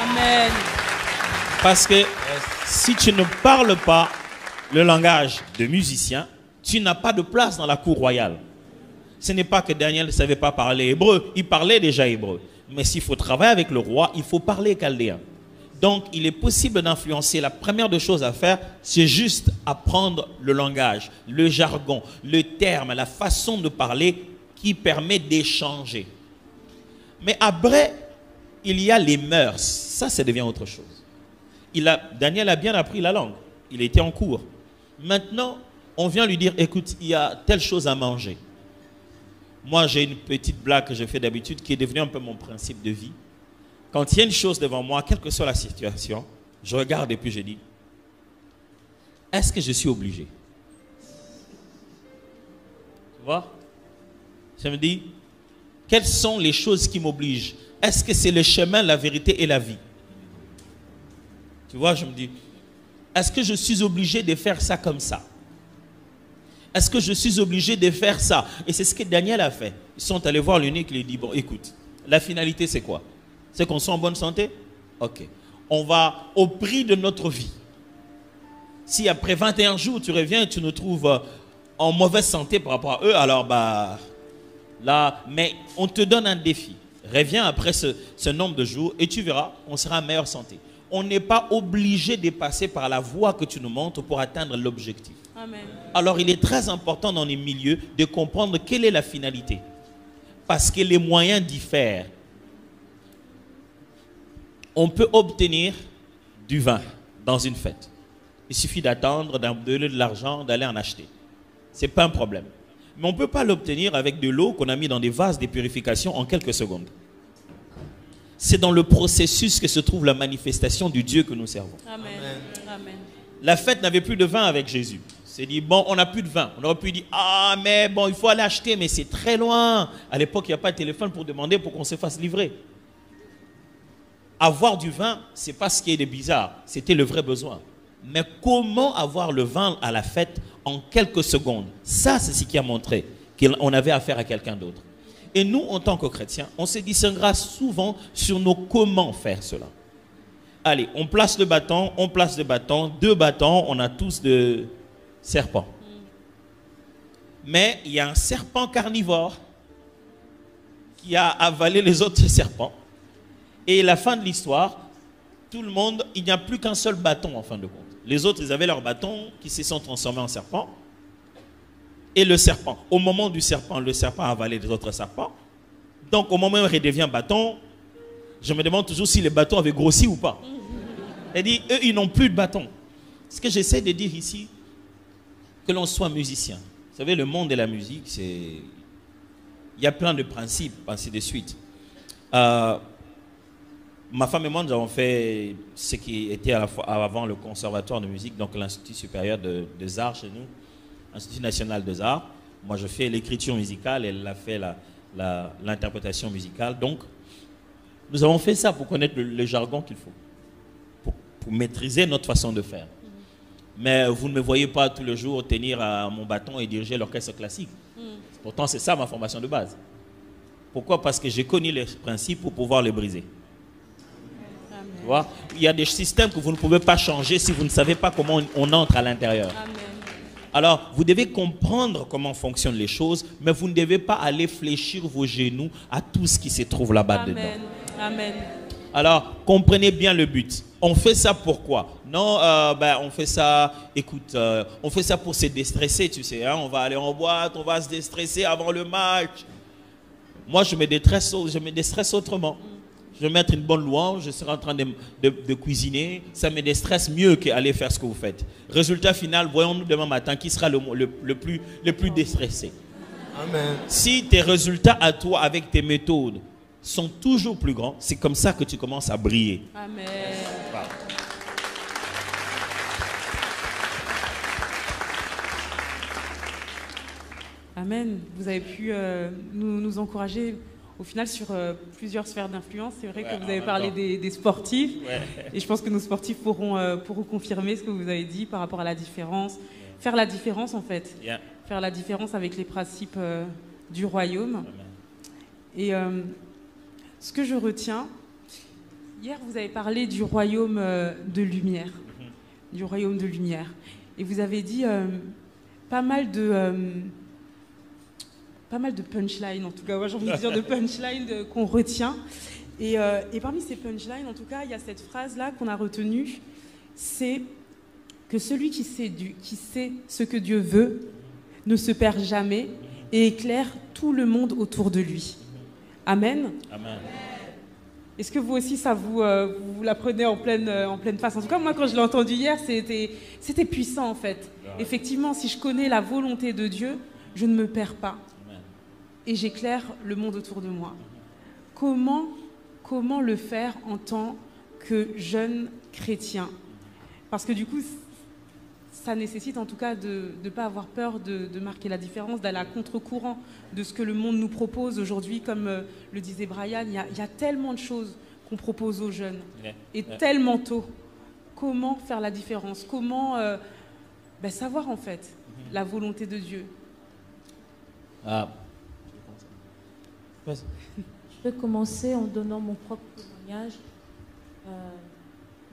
Amen. Parce que si tu ne parles pas le langage de musicien, tu n'as pas de place dans la cour royale. Ce n'est pas que Daniel ne savait pas parler hébreu, il parlait déjà hébreu. Mais s'il faut travailler avec le roi, il faut parler chaldéen. Donc, il est possible d'influencer. La première des choses à faire, c'est juste apprendre le langage, le jargon, le terme, la façon de parler qui permet d'échanger. Mais après, il y a les mœurs. Ça devient autre chose. Daniel a bien appris la langue. Il était en cours. Maintenant, on vient lui dire, écoute, il y a telle chose à manger. Moi, j'ai une petite blague que je fais d'habitude qui est devenue un peu mon principe de vie. Quand il y a une chose devant moi, quelle que soit la situation, je regarde et puis je dis, est-ce que je suis obligé? Tu vois? Je me dis, quelles sont les choses qui m'obligent? Est-ce que c'est le chemin, la vérité et la vie? Tu vois, je me dis, est-ce que je suis obligé de faire ça comme ça? Est-ce que je suis obligé de faire ça? Et c'est ce que Daniel a fait. Ils sont allés voir l'eunuque et lui dit, bon, écoute, la finalité c'est quoi? C'est qu'on soit en bonne santé? Ok. On va au prix de notre vie. Si après 21 jours, tu reviens et tu nous trouves en mauvaise santé par rapport à eux, alors là, mais on te donne un défi. Reviens après ce nombre de jours et tu verras, on sera en meilleure santé. On n'est pas obligé de passer par la voie que tu nous montres pour atteindre l'objectif. Amen. Alors, il est très important dans les milieux de comprendre quelle est la finalité. Parce que les moyens diffèrent. On peut obtenir du vin dans une fête. Il suffit d'attendre, d'en donner de l'argent, d'aller en acheter. Ce n'est pas un problème. Mais on ne peut pas l'obtenir avec de l'eau qu'on a mis dans des vases de purification en quelques secondes. c'est dans le processus que se trouve la manifestation du Dieu que nous servons. Amen. Amen. La fête n'avait plus de vin avec Jésus. C'est dit, bon, on n'a plus de vin. On aurait pu dire, ah, mais bon, il faut aller acheter, mais c'est très loin. À l'époque, il n'y a pas de téléphone pour demander pour qu'on se fasse livrer. Avoir du vin, ce n'est pas ce qui est de bizarre. C'était le vrai besoin. Mais comment avoir le vin à la fête en quelques secondes? Ça, c'est ce qui a montré qu'on avait affaire à quelqu'un d'autre. Et nous, en tant que chrétiens, on se distinguera souvent sur nos comment faire cela. Allez, on place le bâton, on place le bâton, 2 bâtons, on a tous de serpents. Mais il y a un serpent carnivore qui a avalé les autres serpents. Et la fin de l'histoire, tout le monde, il n'y a plus qu'un seul bâton en fin de compte. Les autres, ils avaient leurs bâtons qui se sont transformés en serpents. Et le serpent, au moment du serpent, le serpent a avalé les autres serpents. Donc au moment où il redevient bâton, je me demande toujours si les bâtons avaient grossi ou pas. Elle dit, eux, ils n'ont plus de bâton. Ce que j'essaie de dire ici, que l'on soit musicien. Vous savez, le monde de la musique, c'est... Il y a plein de principes, ainsi de suite. Ma femme et moi, nous avons fait ce qui était à la fois avant le conservatoire de musique, donc l'Institut supérieur des arts chez nous, Institut national des arts. Moi, je fais l'écriture musicale, elle a fait l'interprétation musicale. Donc, nous avons fait ça pour connaître le jargon qu'il faut, pour maîtriser notre façon de faire. Mais vous ne me voyez pas tous les jours tenir à mon bâton et diriger l'orchestre classique. Pourtant, c'est ça ma formation de base. Pourquoi? Parce que j'ai connu les principes pour pouvoir les briser. Amen. Tu vois? Il y a des systèmes que vous ne pouvez pas changer si vous ne savez pas comment on entre à l'intérieur. Amen. Alors, vous devez comprendre comment fonctionnent les choses, mais vous ne devez pas aller fléchir vos genoux à tout ce qui se trouve là-bas dedans. Amen. Amen. Alors, comprenez bien le but. On fait ça pourquoi? Non, on fait ça, écoute, on fait ça pour se déstresser, tu sais. Hein, on va aller en boîte, on va se déstresser avant le match. Moi, je me déstresse autrement. Je vais mettre une bonne louange, je serai en train de cuisiner. Ça me déstresse mieux qu'aller faire ce que vous faites. Résultat final, voyons-nous demain matin qui sera le plus déstressé. Amen. Si tes résultats à toi avec tes méthodes sont toujours plus grands, c'est comme ça que tu commences à briller. Amen. Voilà. Amen. Vous avez pu nous encourager au final sur plusieurs sphères d'influence. C'est vrai que vous avez parlé des sportifs. Ouais. Et je pense que nos sportifs pourront confirmer ce que vous avez dit par rapport à la différence. Faire la différence en fait. Yeah. Faire la différence avec les principes du royaume. Amen. Et ce que je retiens, hier vous avez parlé du royaume de lumière. Du royaume de lumière. Et vous avez dit pas mal de punchlines, en tout cas, j'ai envie de dire de punchlines qu'on retient. Et parmi ces punchlines, en tout cas, il y a cette phrase-là qu'on a retenue, c'est que celui qui sait ce que Dieu veut ne se perd jamais et éclaire tout le monde autour de lui. Amen. Amen. Est-ce que vous aussi, ça vous la prenez en pleine face? En tout cas, moi, quand je l'ai entendu hier, c'était puissant, en fait. Ouais. Effectivement, si je connais la volonté de Dieu, je ne me perds pas. Amen. Et j'éclaire le monde autour de moi. Comment le faire en tant que jeune chrétien? Parce que du coup, ça nécessite en tout cas de ne pas avoir peur de marquer la différence, d'aller à contre-courant de ce que le monde nous propose aujourd'hui. Comme le disait Brian, il y a tellement de choses qu'on propose aux jeunes, et tellement tôt. Comment faire la différence? Comment savoir en fait la volonté de Dieu? Je peux commencer en donnant mon propre témoignage.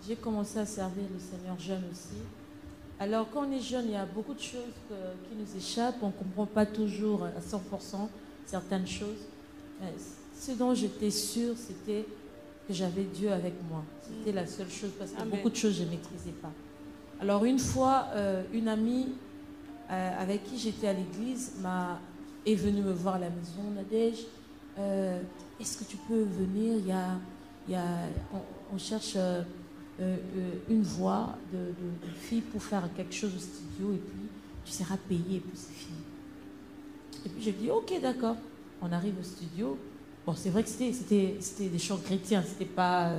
J'ai commencé à servir le Seigneur jeune aussi. Alors, quand on est jeune, il y a beaucoup de choses qui nous échappent. On ne comprend pas toujours à 100% certaines choses. Ce dont j'étais sûre, c'était que j'avais Dieu avec moi. C'était la seule chose, parce que Amen. beaucoup de choses, je ne maîtrisais pas. Alors, une fois, une amie avec qui j'étais à l'église est venue me voir à la maison. Nadège, est-ce que tu peux venir? On cherche une voix de fille pour faire quelque chose au studio, et puis tu seras payée pour ces filles. Et puis je dis ok, d'accord. On arrive au studio, Bon, c'est vrai que c'était des chants chrétiens, c'était pas...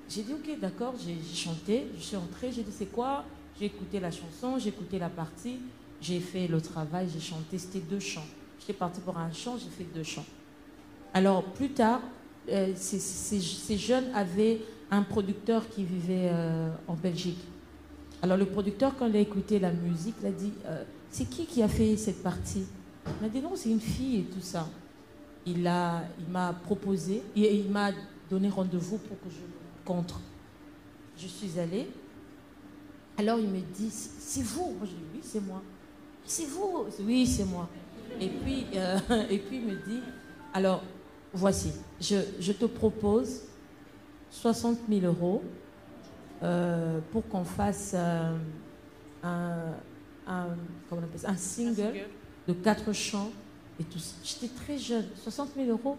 J'ai dit, ok, d'accord, j'ai chanté, je suis entrée, j'ai dit, c'est quoi? J'ai écouté la chanson, j'ai écouté la partie, j'ai fait le travail, j'ai chanté, c'était 2 chants. J'étais partie pour un chant, j'ai fait 2 chants. Alors, plus tard, ces jeunes avaient un producteur qui vivait en Belgique. Alors, le producteur, quand il a écouté la musique, il a dit, c'est qui a fait cette partie? Il m'a dit, non, c'est une fille et tout ça. Il m'a proposé, il m'a donné rendez-vous pour que je le rencontre. Je suis allée. Alors, il me dit, c'est vous? Moi, je dis, oui, c'est moi. C'est vous? Oui, c'est moi. Et puis, il me dit, alors, voici, je te propose 60 000 euros pour qu'on fasse comment on appelle ça, un single de 4 chants et tout ça. J'étais très jeune, 60 000 euros,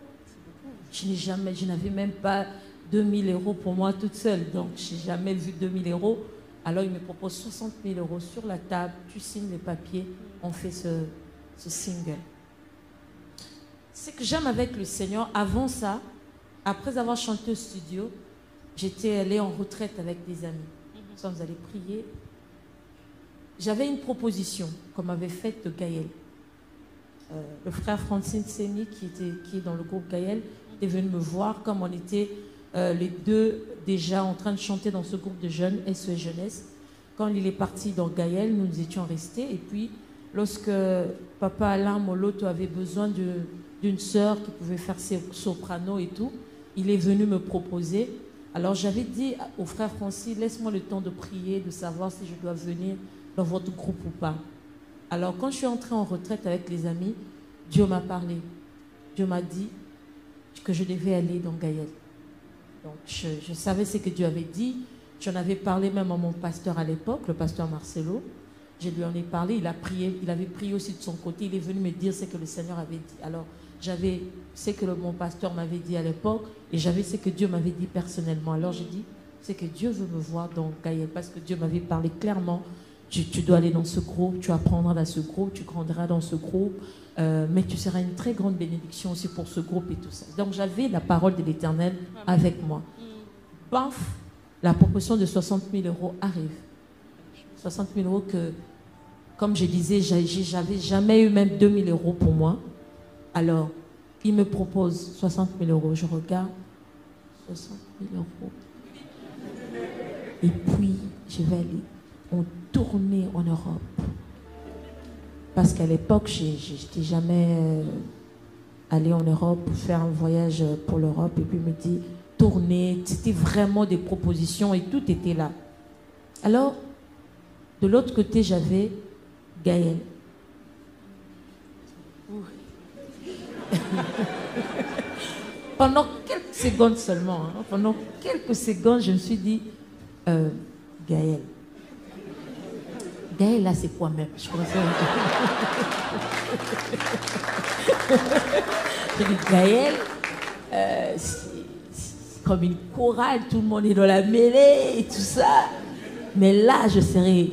je n'avais même pas 2 000 euros pour moi toute seule, donc je n'ai jamais vu 2 000 euros. Alors il me propose 60 000 euros sur la table, tu signes les papiers, on fait ce single. Ce que j'aime avec le Seigneur, avant ça, après avoir chanté au studio, j'étais allée en retraite avec des amis. Nous sommes allés prier. J'avais une proposition qu'on m'avait faite de Gaël. Le frère Francine Semi, qui est dans le groupe Gaël, est venu me voir comme on était les deux déjà en train de chanter dans ce groupe de jeunes, SE Jeunesse. Quand il est parti dans Gaël, nous étions restés. Et puis, lorsque Papa Alain Moloto avait besoin d'une sœur qui pouvait faire ses sopranos et tout, il est venu me proposer. Alors j'avais dit au frère Francis, laisse-moi le temps de prier, de savoir si je dois venir dans votre groupe ou pas. Alors quand je suis entrée en retraite avec les amis, Dieu m'a parlé. Dieu m'a dit que je devais aller dans Gaël. Donc je savais ce que Dieu avait dit. J'en avais parlé même à mon pasteur à l'époque, le pasteur Marcelo. Je lui en ai parlé, il avait prié aussi de son côté. Il est venu me dire ce que le Seigneur avait dit. Alors j'avais ce que mon pasteur m'avait dit à l'époque et j'avais ce que Dieu m'avait dit personnellement. Alors j'ai dit, c'est que Dieu veut me voir dans Gaël parce que Dieu m'avait parlé clairement. Tu dois aller dans ce groupe, tu apprendras dans ce groupe, tu grandiras dans ce groupe, mais tu seras une très grande bénédiction aussi pour ce groupe et tout ça. Donc j'avais la parole de l'Éternel avec moi. Paf, la proposition de 60 000 euros arrive. 60 000 euros que, comme je disais, j'avais jamais eu même 2 000 euros pour moi. Alors, il me propose 60 000 euros. Je regarde, 60 000 euros. Et puis, je vais aller en tournée en Europe. Parce qu'à l'époque, je n'étais jamais allée en Europe pour faire un voyage pour l'Europe. Et puis, il me dit, tourner. C'était vraiment des propositions et tout était là. Alors, de l'autre côté, j'avais Gaël. Pendant quelques secondes seulement, pendant quelques secondes, je me suis dit, Gaël. Gaël, là, c'est quoi même? Je pensais... J'ai dit, Gaël, c'est comme une chorale, tout le monde est dans la mêlée et tout ça. Mais là, je serai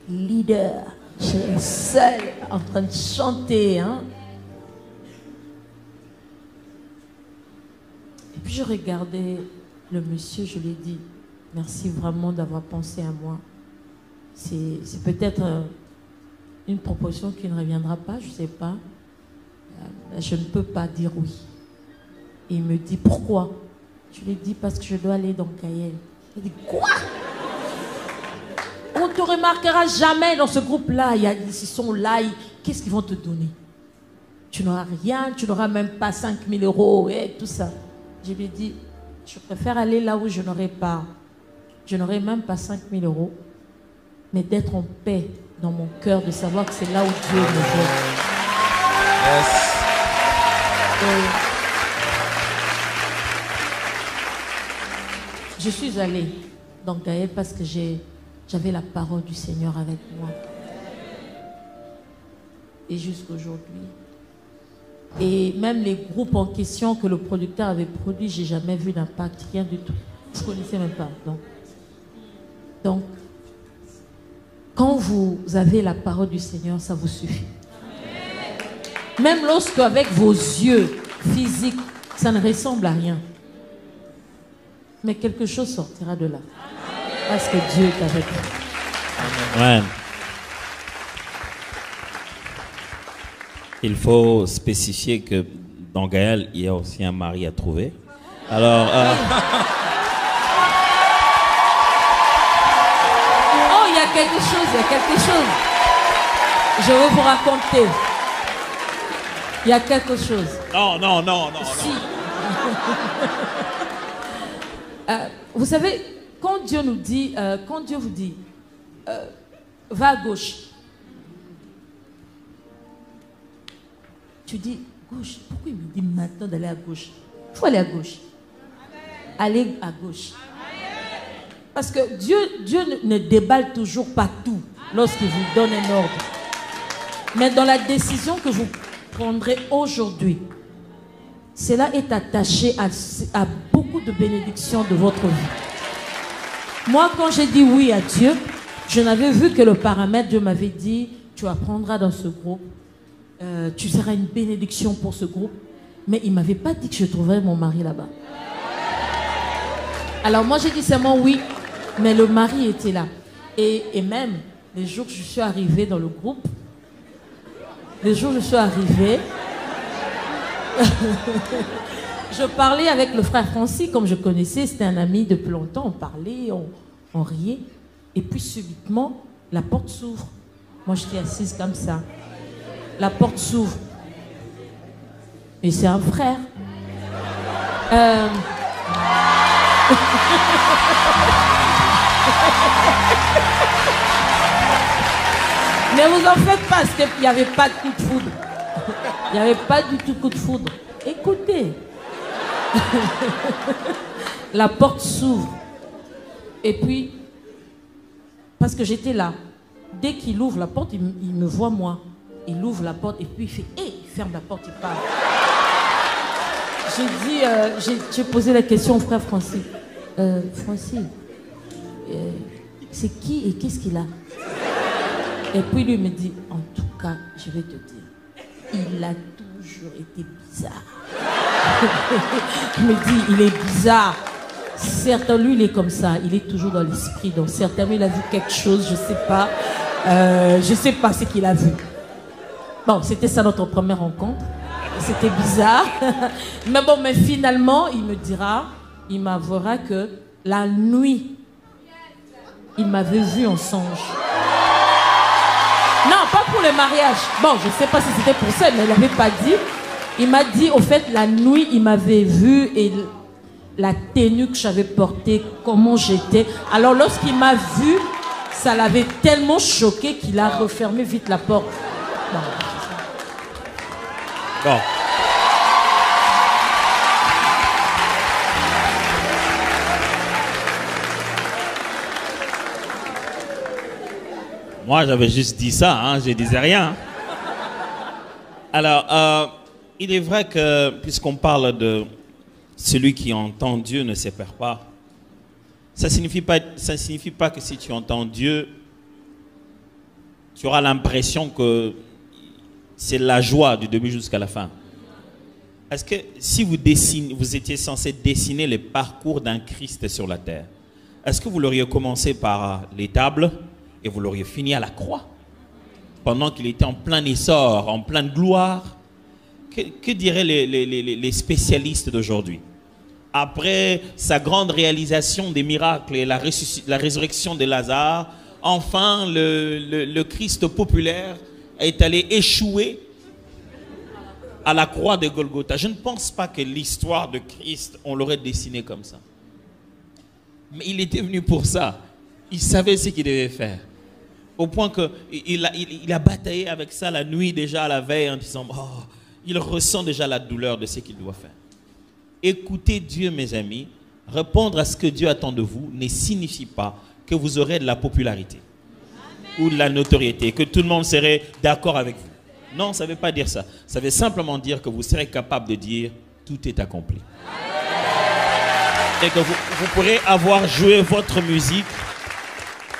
leader. Je serai seule en train de chanter, hein. Et puis je regardais le monsieur, je lui ai dit, merci vraiment d'avoir pensé à moi. C'est peut-être une proposition qui ne reviendra pas, je ne sais pas. Je ne peux pas dire oui. Et il me dit, pourquoi? Je lui ai dit, parce que je dois aller dans Gaël. Il dit, quoi? On ne te remarquera jamais dans ce groupe-là. Ils sont là, qu'est-ce qu'ils vont te donner? Tu n'auras rien, tu n'auras même pas 5 000 euros et tout ça. Je lui ai dit, je préfère aller là où je n'aurai pas. Je n'aurai même pas 5 000 euros, mais d'être en paix dans mon cœur, de savoir que c'est là où Dieu me veut. Yes. Je suis allée dans Gaël parce que j'avais la parole du Seigneur avec moi. Et jusqu'aujourd'hui. Et même les groupes en question que le producteur avait produits, j'ai jamais vu d'impact, rien du tout. Je ne connaissais même pas. Donc, quand vous avez la parole du Seigneur, ça vous suffit. Même lorsque avec vos yeux physiques, Ça ne ressemble à rien. Mais quelque chose sortira de là. Parce que Dieu est avec vous. Ouais. Il faut spécifier que dans Gaël, il y a aussi un mari à trouver. Alors... Oh, il y a quelque chose. Je vais vous raconter. Il y a quelque chose. Non. Si. Vous savez, quand Dieu nous dit, quand Dieu vous dit, va à gauche, tu dis, gauche, pourquoi il me dit maintenant d'aller à gauche? Il faut aller à gauche. Allez à gauche. Parce que Dieu ne déballe toujours pas tout lorsqu'il vous donne un ordre. Mais dans la décision que vous prendrez aujourd'hui, cela est attaché à beaucoup de bénédictions de votre vie. Moi, quand j'ai dit oui à Dieu, je n'avais vu que le paramètre. Dieu m'avait dit, tu apprendras dans ce groupe, tu seras une bénédiction pour ce groupe. Mais il ne m'avait pas dit que je trouverais mon mari là-bas. Alors moi, j'ai dit seulement oui, mais le mari était là. Et même, les jours que je suis arrivée dans le groupe, je parlais avec le frère Francis, comme je connaissais, c'était un ami depuis longtemps, on parlait, on riait. Et puis subitement, la porte s'ouvre. Moi, j'étais assise comme ça. La porte s'ouvre. Et c'est un frère. Ne vous en faites pas, il n'y avait pas de coup de foudre. Il n'y avait pas du tout coup de foudre. Écoutez. La porte s'ouvre. Et puis, parce que j'étais là, dès qu'il ouvre la porte, il me voit moi. Il ouvre la porte et puis il fait « Hey !» Il ferme la porte, il part. J'ai posé la question au frère Francis. Francis, c'est qui et qu'est-ce qu'il a? Et puis lui me dit, en tout cas, je vais te dire, il a toujours été bizarre. Il me dit, il est bizarre. Certes, lui, il est comme ça, il est toujours dans l'esprit. Donc certainement, il a vu quelque chose, je ne sais pas ce qu'il a vu. Bon, c'était ça notre première rencontre. C'était bizarre. Mais finalement, il me dira, il m'avouera que la nuit, il m'avait vu en songe. Non, pas pour le mariage. Bon, je ne sais pas si c'était pour ça, mais il n'avait pas dit. Il m'a dit, au fait, la nuit, il m'avait vu et la tenue que j'avais portée, comment j'étais. Alors, lorsqu'il m'a vu, ça l'avait tellement choqué qu'il a refermé vite la porte. Bon. Moi, j'avais juste dit ça, hein, je ne disais rien. Alors, il est vrai que, puisqu'on parle de celui qui entend Dieu ne se perd pas, ça ne signifie pas que si tu entends Dieu, tu auras l'impression que c'est la joie du début jusqu'à la fin. Est-ce que si vous étiez censé dessiner le parcours d'un Christ sur la terre, est-ce que vous l'auriez commencé par l'étable et vous l'auriez fini à la croix, pendant qu'il était en plein essor, en pleine gloire? Que diraient les spécialistes d'aujourd'hui? Après sa grande réalisation des miracles et la résurrection de Lazare, enfin le Christ populaire est allé échouer à la croix de Golgotha. Je ne pense pas que l'histoire de Christ, on l'aurait dessinée comme ça. Mais il était venu pour ça. Il savait ce qu'il devait faire. Au point qu'il a bataillé avec ça la nuit déjà, à la veille, en disant, oh, il ressent déjà la douleur de ce qu'il doit faire. Écoutez Dieu, mes amis. Répondre à ce que Dieu attend de vous ne signifie pas que vous aurez de la popularité. Amen. Ou de la notoriété, que tout le monde serait d'accord avec vous. Non, ça ne veut pas dire ça. Ça veut simplement dire que vous serez capable de dire, tout est accompli. Amen. Et que vous pourrez avoir joué votre musique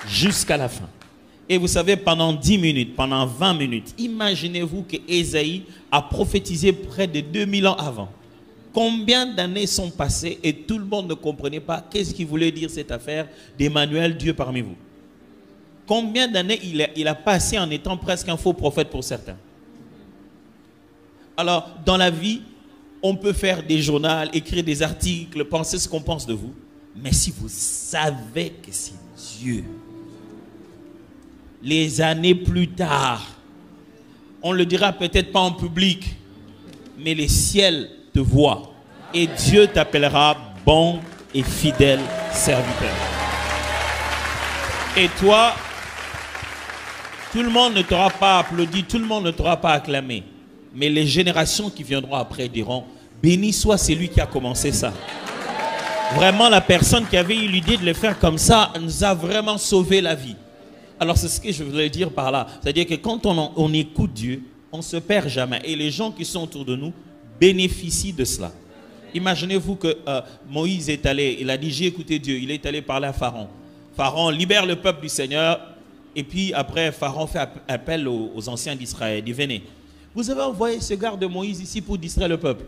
jusqu'à la fin. Et vous savez, pendant 10 minutes, pendant 20 minutes, imaginez-vous que Ésaïe a prophétisé près de 2000 ans avant. Combien d'années sont passées et tout le monde ne comprenait pas qu'est-ce qu'il voulait dire cette affaire d'Emmanuel, Dieu parmi vous? Combien d'années il a passé en étant presque un faux prophète pour certains? Alors, dans la vie, on peut faire des journaux, écrire des articles, penser ce qu'on pense de vous. Mais si vous savez que c'est Dieu, les années plus tard, on le dira peut-être pas en public, mais les ciels te voient et Dieu t'appellera bon et fidèle serviteur. Et toi, tout le monde ne t'aura pas applaudi, tout le monde ne t'aura pas acclamé. Mais les générations qui viendront après diront, béni soit celui qui a commencé ça. Vraiment, la personne qui avait eu l'idée de le faire comme ça nous a vraiment sauvé la vie. Alors, c'est ce que je voulais dire par là. C'est-à-dire que quand on écoute Dieu, on ne se perd jamais. Et les gens qui sont autour de nous bénéficient de cela. Imaginez-vous que Moïse est allé, il a dit, j'ai écouté Dieu. Il est allé parler à Pharaon. Pharaon libère le peuple du Seigneur. Et puis après, Pharaon fait appel aux anciens d'Israël. Il dit, venez, vous avez envoyé ce garde de Moïse ici pour distraire le peuple.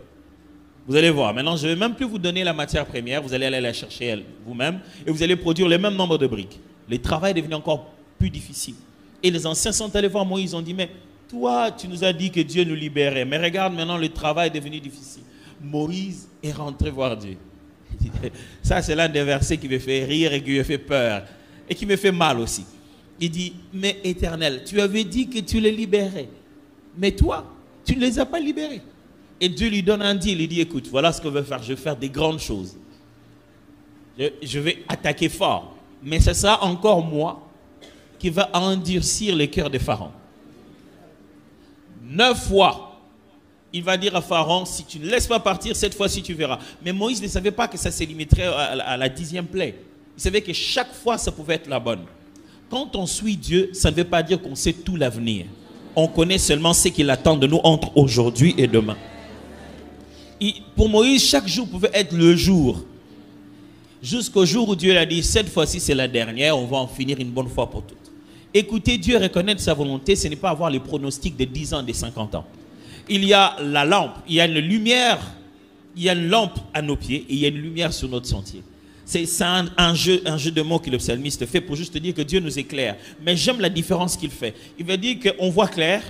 Vous allez voir, maintenant je ne vais même plus vous donner la matière première, vous allez aller la chercher vous-même et vous allez produire le même nombre de briques. Le travail est devenu encore plus difficile. Et les anciens sont allés voir Moïse, ont dit, mais toi tu nous as dit que Dieu nous libérait, mais regarde maintenant le travail est devenu difficile. Moïse est rentré voir Dieu. Ça c'est l'un des versets qui me fait rire et qui me fait peur et qui me fait mal aussi. Il dit, mais Éternel, tu avais dit que tu les libérais. Mais toi, tu ne les as pas libérés. Et Dieu lui donne un deal. Il dit, écoute, voilà ce que je vais faire. Je vais faire des grandes choses. Je vais attaquer fort. Mais ce sera encore moi qui va endurcir le cœur de Pharaon. 9 fois, il va dire à Pharaon, si tu ne laisses pas partir, cette fois-ci tu verras. Mais Moïse ne savait pas que ça se limiterait à la 10e plaie. Il savait que chaque fois, ça pouvait être la bonne. Quand on suit Dieu, ça ne veut pas dire qu'on sait tout l'avenir. On connaît seulement ce qu'il attend de nous entre aujourd'hui et demain. Pour Moïse, chaque jour pouvait être le jour. Jusqu'au jour où Dieu a dit, cette fois-ci c'est la dernière, on va en finir une bonne fois pour toutes. Écouter Dieu, reconnaître sa volonté, ce n'est pas avoir les pronostics de 10 ans, de 50 ans. Il y a la lampe, il y a une lumière, il y a une lampe à nos pieds et il y a une lumière sur notre sentier. C'est un jeu de mots que le psalmiste fait pour juste dire que Dieu nous éclaire. Mais j'aime la différence qu'il fait. Il veut dire qu'on voit clair,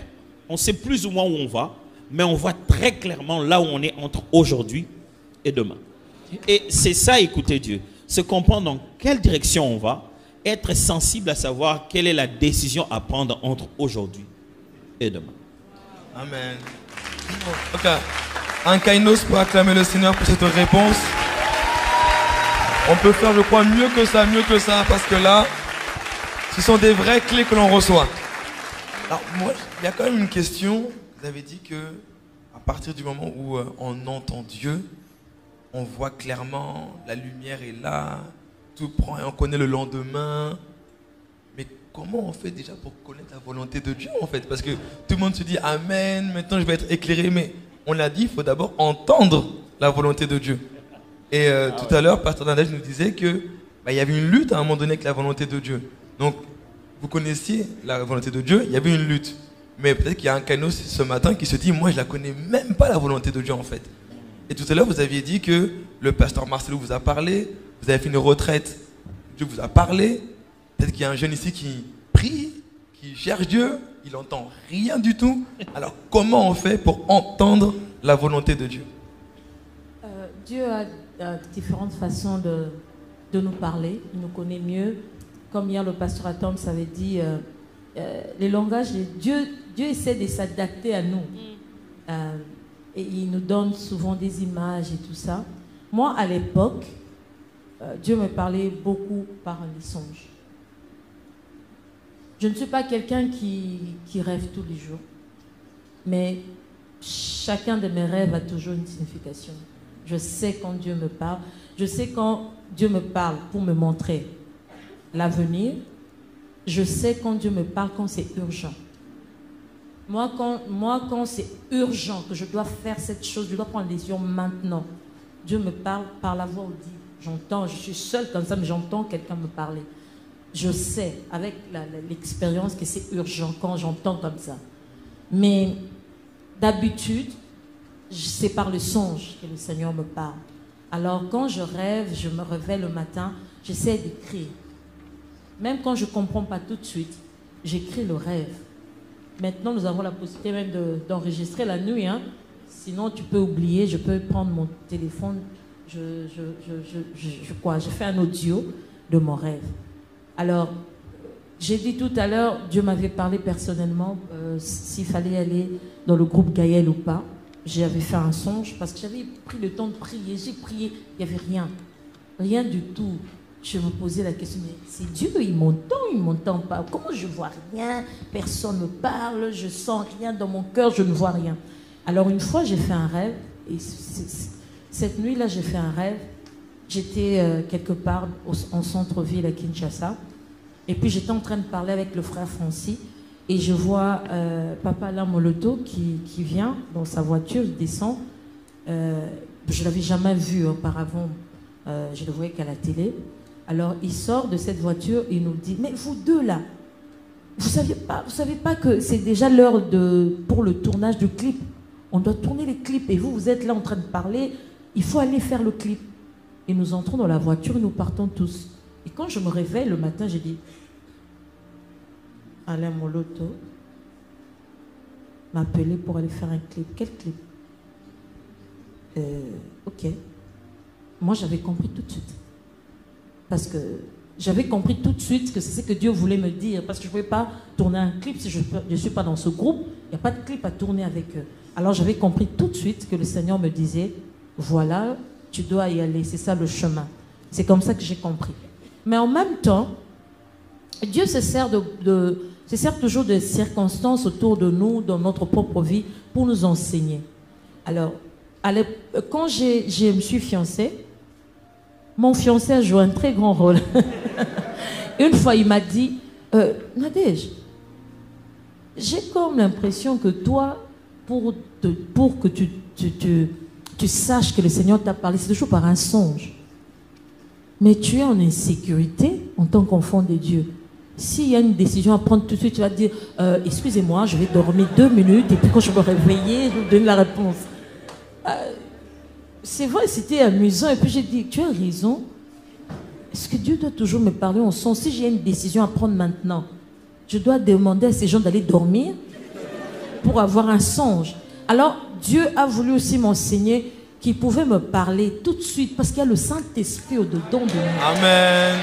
on sait plus ou moins où on va, mais on voit très clairement là où on est entre aujourd'hui et demain. Et c'est ça, écouter Dieu. Se comprendre dans quelle direction on va, être sensible à savoir quelle est la décision à prendre entre aujourd'hui et demain. Amen. Ok. Un kainos pour acclamer le Seigneur pour cette réponse. On peut faire, je crois, mieux que ça, parce que là, ce sont des vraies clés que l'on reçoit. Alors, moi, il y a quand même une question. Vous avez dit que à partir du moment où on entend Dieu, on voit clairement, la lumière est là, tout prend et on connaît le lendemain. Mais comment on fait déjà pour connaître la volonté de Dieu, en fait? Parce que tout le monde se dit Amen, maintenant je vais être éclairé. Mais on l'a dit, il faut d'abord entendre la volonté de Dieu. Et tout à l'heure, Pasteur Nadège nous disait que il y avait une lutte à un moment donné avec la volonté de Dieu. Donc, vous connaissiez la volonté de Dieu, il y avait une lutte. Mais peut-être qu'il y a un canot ce matin qui se dit, moi je la connais même pas la volonté de Dieu en fait. Et tout à l'heure, vous aviez dit que le pasteur Marcelo vous a parlé, vous avez fait une retraite, Dieu vous a parlé. Peut-être qu'il y a un jeune ici qui prie, qui cherche Dieu, il n'entend rien du tout. Alors, comment on fait pour entendre la volonté de Dieu? Dieu a différentes façons de nous parler. Il nous connaît mieux. Comme hier, le pasteur Atom avait dit, les langages de Dieu essaie de s'adapter à nous. Et il nous donne souvent des images et tout ça. Moi, à l'époque, Dieu me parlait beaucoup par les songes. Je ne suis pas quelqu'un qui rêve tous les jours. Mais chacun de mes rêves a toujours une signification. Je sais quand Dieu me parle. Je sais quand Dieu me parle pour me montrer l'avenir. Je sais quand Dieu me parle quand c'est urgent. Moi, quand c'est urgent, que je dois faire cette chose, je dois prendre une décision maintenant. Dieu me parle par la voix audible. J'entends, je suis seule comme ça, mais j'entends quelqu'un me parler. Je sais, avec l'expérience, que c'est urgent quand j'entends comme ça. Mais d'habitude, c'est par le songe que le Seigneur me parle. Alors quand je rêve, je me réveille le matin, j'essaie d'écrire. Même quand je ne comprends pas tout de suite, j'écris le rêve. Maintenant, nous avons la possibilité même d'enregistrer la nuit. Hein. Sinon, tu peux oublier, je peux prendre mon téléphone, je fais un audio de mon rêve. Alors, j'ai dit tout à l'heure, Dieu m'avait parlé personnellement s'il fallait aller dans le groupe Gaël ou pas. J'avais fait un songe parce que j'avais pris le temps de prier. J'ai prié, il n'y avait rien. Rien du tout. Je me posais la question, mais c'est Dieu, il m'entend pas. Comment je vois rien? Personne ne me parle, je sens rien dans mon cœur, je ne vois rien. Alors une fois, j'ai fait un rêve. Et cette nuit-là, j'ai fait un rêve. J'étais quelque part en centre-ville à Kinshasa. Et puis j'étais en train de parler avec le frère Francis. Et je vois Papa Alain Moloto qui vient dans sa voiture, il descend. Je ne l'avais jamais vu auparavant, je le voyais qu'à la télé. Alors il sort de cette voiture et il nous dit, mais vous deux là, vous savez pas que c'est déjà l'heure pour le tournage du clip. On doit tourner les clips et vous êtes là en train de parler, il faut aller faire le clip. Et nous entrons dans la voiture et nous partons tous. Et quand je me réveille le matin, j'ai dit, Alain Moloto m'a appelé pour aller faire un clip. Quel clip? Ok. Moi, j'avais compris tout de suite. Parce que j'avais compris tout de suite que c'est ce que Dieu voulait me dire. Parce que je ne pouvais pas tourner un clip si je ne suis pas dans ce groupe. Il n'y a pas de clip à tourner avec eux. Alors, j'avais compris tout de suite que le Seigneur me disait, voilà, tu dois y aller. C'est ça le chemin. C'est comme ça que j'ai compris. Mais en même temps, Dieu se sert toujours de circonstances autour de nous, dans notre propre vie, pour nous enseigner. Alors, quand je me suis fiancée, mon fiancé a joué un très grand rôle. Une fois, il m'a dit, Nadège, j'ai comme l'impression que toi, pour que tu saches que le Seigneur t'a parlé, c'est toujours par un songe. Mais tu es en insécurité en tant qu'enfant de Dieu. S'il y a une décision à prendre tout de suite, tu vas te dire, excusez-moi, je vais dormir 2 minutes et puis quand je me réveiller, je vais vous donner la réponse. C'est vrai, c'était amusant. Et puis j'ai dit, tu as raison. Est-ce que Dieu doit toujours me parler en son? Si j'ai une décision à prendre maintenant, je dois demander à ces gens d'aller dormir pour avoir un songe. Alors, Dieu a voulu aussi m'enseigner qu'il pouvait me parler tout de suite parce qu'il y a le Saint-Esprit au-dedans de moi. Amen.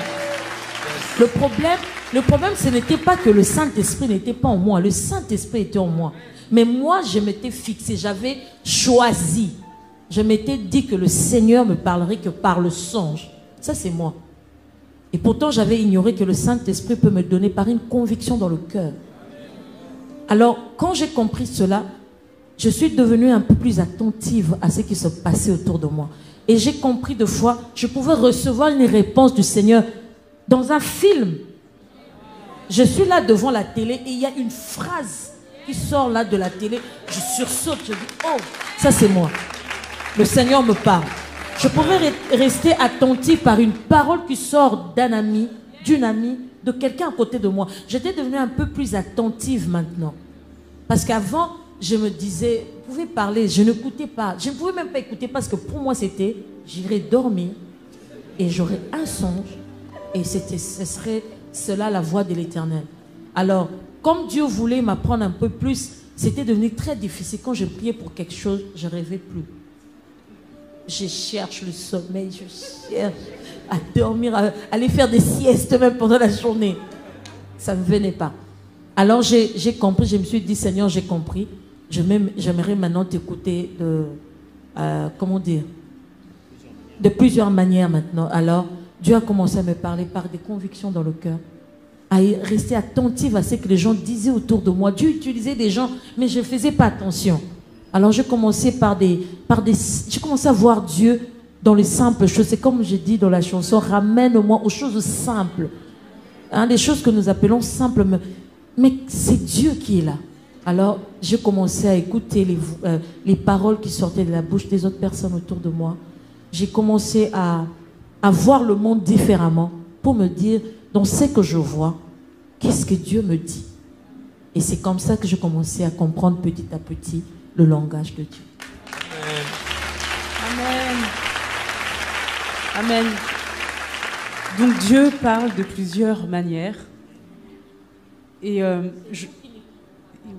Le problème, ce n'était pas que le Saint-Esprit n'était pas en moi. Le Saint-Esprit était en moi. Mais moi, je m'étais fixé, j'avais choisi. Je m'étais dit que le Seigneur me parlerait que par le songe. Ça, c'est moi. Et pourtant, j'avais ignoré que le Saint-Esprit peut me donner par une conviction dans le cœur. Alors, quand j'ai compris cela, je suis devenue un peu plus attentive à ce qui se passait autour de moi. Et j'ai compris de fois, je pouvais recevoir une réponse du Seigneur dans un film. Je suis là devant la télé et il y a une phrase qui sort là de la télé. Je sursaute, je dis, oh, ça c'est moi. Le Seigneur me parle. Je pouvais rester attentif par une parole qui sort d'un ami, d'une amie, de quelqu'un à côté de moi. J'étais devenue un peu plus attentive maintenant. Parce qu'avant, je me disais, vous pouvez parler, je n'écoutais pas. Je ne pouvais même pas écouter parce que pour moi c'était, j'irais dormir et j'aurais un songe et ce serait cela la voix de l'Éternel. Alors, comme Dieu voulait m'apprendre un peu plus, c'était devenu très difficile. Quand je priais pour quelque chose, je ne rêvais plus. Je cherche le sommeil, je cherche à dormir, à aller faire des siestes même pendant la journée. Ça ne venait pas. Alors j'ai compris, je me suis dit, Seigneur, j'ai compris. J'aimerais maintenant t'écouter comment dire, de plusieurs manières maintenant. Alors, Dieu a commencé à me parler par des convictions dans le cœur, à rester attentive à ce que les gens disaient autour de moi. Dieu utilisait des gens, mais je ne faisais pas attention. Alors, j'ai commencé j'ai commencé à voir Dieu dans les simples choses. C'est comme je dis dans la chanson, ramène-moi aux choses simples. Hein, les choses que nous appelons simples, mais c'est Dieu qui est là. Alors, j'ai commencé à écouter les paroles qui sortaient de la bouche des autres personnes autour de moi. J'ai commencé à voir le monde différemment pour me dire, dans ce que je vois, qu'est-ce que Dieu me dit? Et c'est comme ça que j'ai commencé à comprendre petit à petit le langage de Dieu. Amen. Donc Dieu parle de plusieurs manières. Et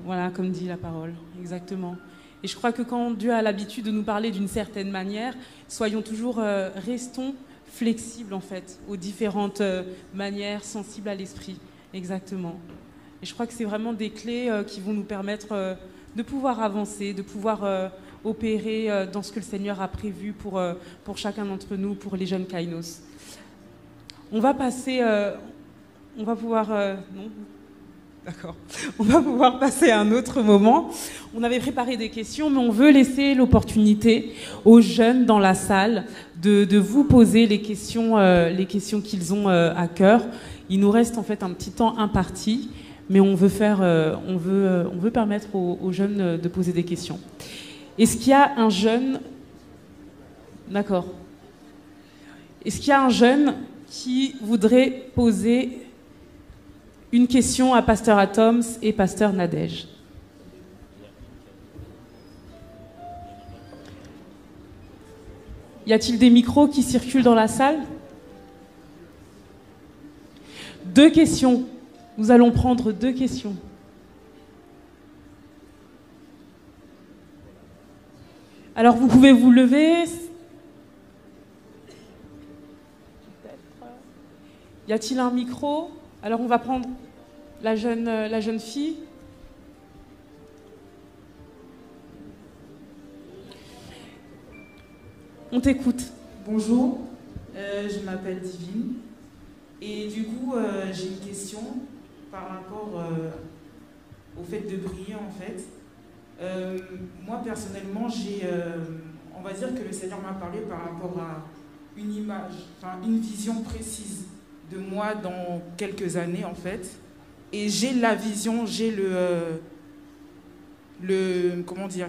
voilà, comme dit la parole, exactement. Et je crois que quand Dieu a l'habitude de nous parler d'une certaine manière, soyons toujours, restons flexibles en fait, aux différentes manières, sensibles à l'esprit. Exactement. Et je crois que c'est vraiment des clés qui vont nous permettre de pouvoir avancer, de pouvoir opérer dans ce que le Seigneur a prévu pour chacun d'entre nous, pour les jeunes Kainos. On va passer... on va pouvoir... non ? D'accord. On va pouvoir passer à un autre moment. On avait préparé des questions, mais on veut laisser l'opportunité aux jeunes dans la salle de vous poser les questions qu'ils ont à cœur. Il nous reste en fait un petit temps imparti, mais on veut permettre aux jeunes de poser des questions. Est-ce qu'il y a un jeune... D'accord. Est-ce qu'il y a un jeune qui voudrait poser une question à Pasteur Atoms et Pasteur Nadège? Y a-t-il des micros qui circulent dans la salle? 2 questions. Nous allons prendre 2 questions. Alors vous pouvez vous lever. Y a-t-il un micro? Alors on va prendre la jeune fille. On t'écoute. Bonjour, je m'appelle Divine. Et du coup, j'ai une question par rapport au fait de briller en fait. Moi personnellement, on va dire que le Seigneur m'a parlé par rapport à une image, enfin une vision précise de moi dans quelques années en fait. Et j'ai la vision, j'ai comment dire,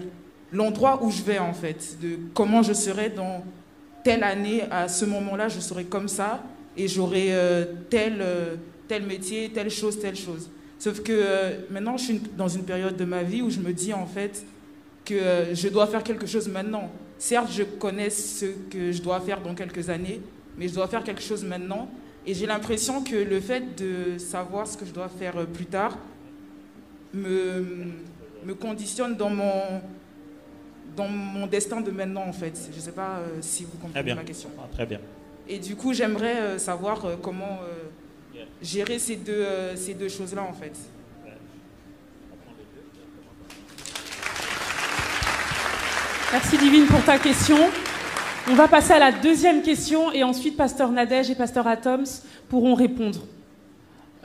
l'endroit où je vais en fait, de comment je serai dans telle année, à ce moment-là, je serai comme ça et j'aurai tel métier, telle chose. Sauf que maintenant, je suis dans une période de ma vie où je me dis en fait que je dois faire quelque chose maintenant. Certes, je connais ce que je dois faire dans quelques années, mais je dois faire quelque chose maintenant. Et j'ai l'impression que le fait de savoir ce que je dois faire plus tard me conditionne dans mon destin de maintenant, en fait. Je ne sais pas si vous comprenez ma question. Ah, très bien. Et du coup, j'aimerais savoir comment gérer ces deux choses-là, en fait. Merci Divine pour ta question. On va passer à la deuxième question et ensuite Pasteur Nadège et Pasteur Atoms pourront répondre.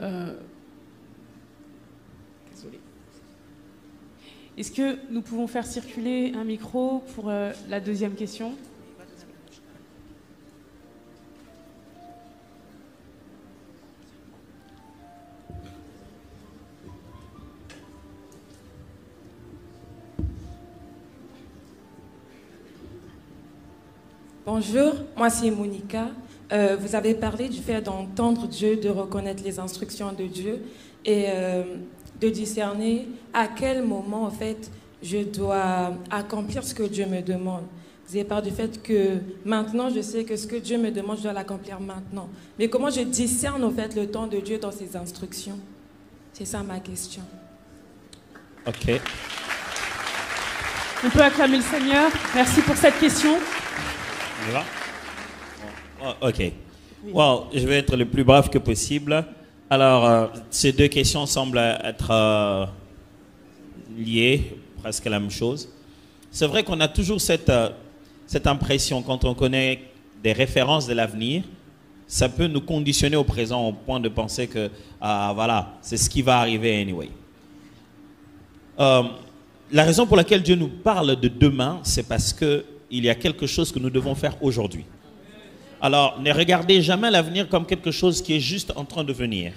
Désolée. Est-ce que nous pouvons faire circuler un micro pour la deuxième question ? Bonjour, moi c'est Monica. Vous avez parlé du fait d'entendre Dieu, de reconnaître les instructions de Dieu et de discerner à quel moment en fait je dois accomplir ce que Dieu me demande. Vous avez parlé du fait que maintenant je sais que ce que Dieu me demande, je dois l'accomplir maintenant. Mais comment je discerne en fait le temps de Dieu dans ses instructions? C'est ça ma question. Ok. On peut acclamer le Seigneur. Merci pour cette question. On y va? Oh, ok. Well, je vais être le plus bref que possible. Alors, ces deux questions semblent être liées, presque la même chose. C'est vrai qu'on a toujours cette impression, quand on connaît des références de l'avenir, ça peut nous conditionner au présent au point de penser que, voilà, c'est ce qui va arriver anyway. La raison pour laquelle Dieu nous parle de demain, c'est parce qu'il y a quelque chose que nous devons faire aujourd'hui. Alors, ne regardez jamais l'avenir comme quelque chose qui est juste en train de venir.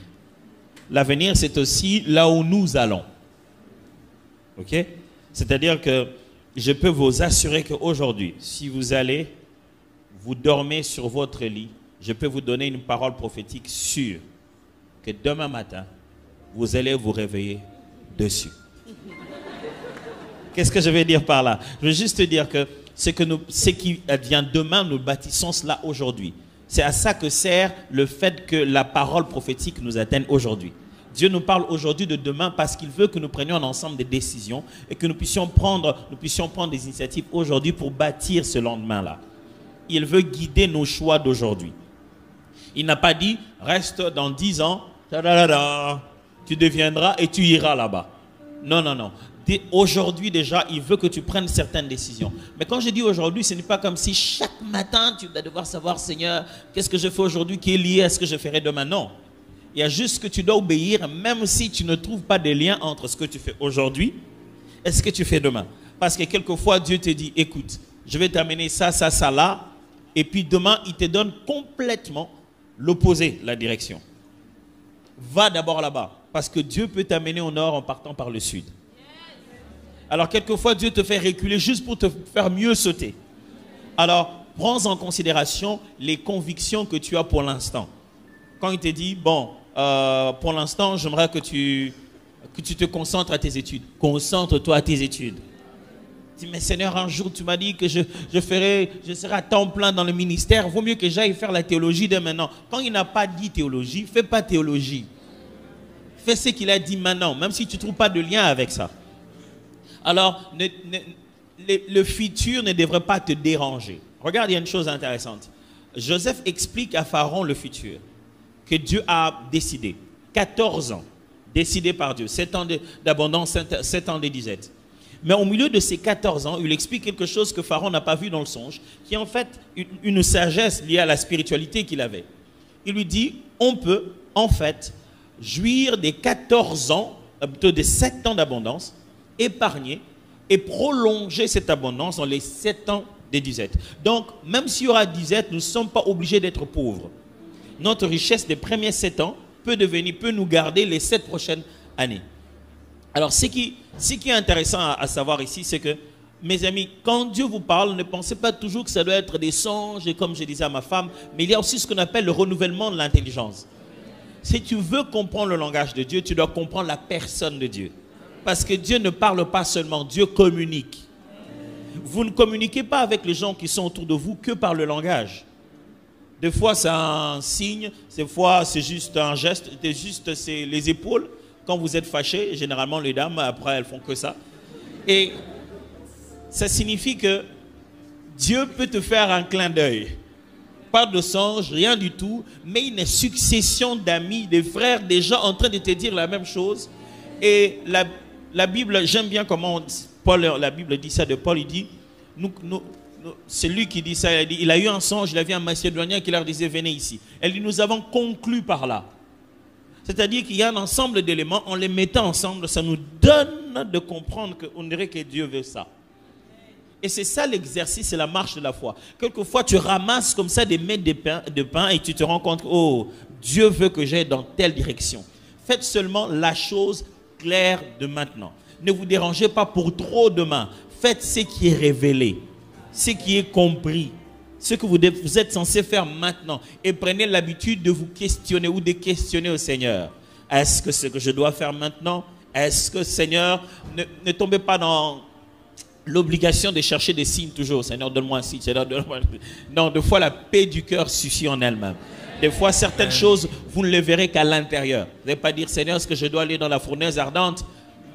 L'avenir, c'est aussi là où nous allons. Ok? C'est-à-dire que je peux vous assurer qu'aujourd'hui, si vous allez, vous dormez sur votre lit, je peux vous donner une parole prophétique sûre que demain matin, vous allez vous réveiller dessus. Qu'est-ce que je vais dire par là? Je veux juste te dire que ce qui advient demain, nous bâtissons cela aujourd'hui. C'est à ça que sert le fait que la parole prophétique nous atteigne aujourd'hui. Dieu nous parle aujourd'hui de demain parce qu'il veut que nous prenions ensemble des décisions et que nous puissions prendre des initiatives aujourd'hui pour bâtir ce lendemain-là. Il veut guider nos choix d'aujourd'hui. Il n'a pas dit, reste dans 10 ans, tu deviendras et tu iras là-bas. Non, non, non. Aujourd'hui déjà, il veut que tu prennes certaines décisions. Mais quand je dis aujourd'hui, ce n'est pas comme si chaque matin, tu vas devoir savoir, Seigneur, qu'est-ce que je fais aujourd'hui qui est lié à ce que je ferai demain. Non. Il y a juste que tu dois obéir, même si tu ne trouves pas de lien entre ce que tu fais aujourd'hui et ce que tu fais demain. Parce que quelquefois, Dieu te dit, écoute, je vais t'amener ça, ça, ça, là. Et puis demain, il te donne complètement l'opposé, la direction. Va d'abord là-bas. Parce que Dieu peut t'amener au nord en partant par le sud. Alors, quelquefois, Dieu te fait reculer juste pour te faire mieux sauter. Alors, prends en considération les convictions que tu as pour l'instant. Quand il te dit, bon, pour l'instant, j'aimerais que tu te concentres à tes études. Concentre-toi à tes études. Dis, mais Seigneur, un jour, tu m'as dit que je serai à temps plein dans le ministère. Vaut mieux que j'aille faire la théologie dès maintenant. Quand il n'a pas dit théologie, fais pas théologie. Fais ce qu'il a dit maintenant, même si tu ne trouves pas de lien avec ça. Alors, le futur ne devrait pas te déranger. Regarde, il y a une chose intéressante. Joseph explique à Pharaon le futur, que Dieu a décidé. 14 ans, décidé par Dieu. 7 ans d'abondance, 7 ans de disette. Mais au milieu de ces 14 ans, il explique quelque chose que Pharaon n'a pas vu dans le songe, qui est en fait une sagesse liée à la spiritualité qu'il avait. Il lui dit, on peut en fait jouir des 14 ans, plutôt des 7 ans d'abondance, épargner et prolonger cette abondance dans les 7 ans de disette. Donc, même s'il y aura disette, nous ne sommes pas obligés d'être pauvres. Notre richesse des premiers 7 ans peut nous garder les 7 prochaines années. Alors, ce qui est intéressant à savoir ici, c'est que, mes amis, quand Dieu vous parle, ne pensez pas toujours que ça doit être des songes, et comme je disais à ma femme, mais il y a aussi ce qu'on appelle le renouvellement de l'intelligence. Si tu veux comprendre le langage de Dieu, tu dois comprendre la personne de Dieu. Parce que Dieu ne parle pas seulement, Dieu communique. Vous ne communiquez pas avec les gens qui sont autour de vous que par le langage. Des fois, c'est un signe, des fois, c'est juste un geste, c'est les épaules. Quand vous êtes fâché, généralement, les dames, après, elles font que ça. Et ça signifie que Dieu peut te faire un clin d'œil. Pas de songe, rien du tout, mais une succession d'amis, des frères, des gens en train de te dire la même chose. Et la Bible, j'aime bien comment la Bible dit ça de Paul, il dit, c'est lui qui dit ça, il a eu un songe, il a vu un Macédonien qui leur disait, venez ici. Elle dit, nous avons conclu par là. C'est-à-dire qu'il y a un ensemble d'éléments, en les mettant ensemble, ça nous donne de comprendre qu'on dirait que Dieu veut ça. Et c'est ça l'exercice et la marche de la foi. Quelquefois, tu ramasses comme ça des miettes de pain et tu te rends compte, oh, Dieu veut que j'aille dans telle direction. Faites seulement la chose claire de maintenant. Ne vous dérangez pas pour trop demain. Faites ce qui est révélé, ce qui est compris, ce que vous êtes censé faire maintenant. Et prenez l'habitude de vous questionner ou de questionner au Seigneur. Est-ce que ce que je dois faire maintenant? Est-ce que, Seigneur, ne tombez pas dans l'obligation de chercher des signes toujours. Seigneur, donne-moi un signe. Seigneur, donne-moi un signe. Non, des fois, la paix du cœur suffit en elle-même. Des fois, certaines choses, vous ne les verrez qu'à l'intérieur. Vous n'allez pas dire, Seigneur, est-ce que je dois aller dans la fournaise ardente?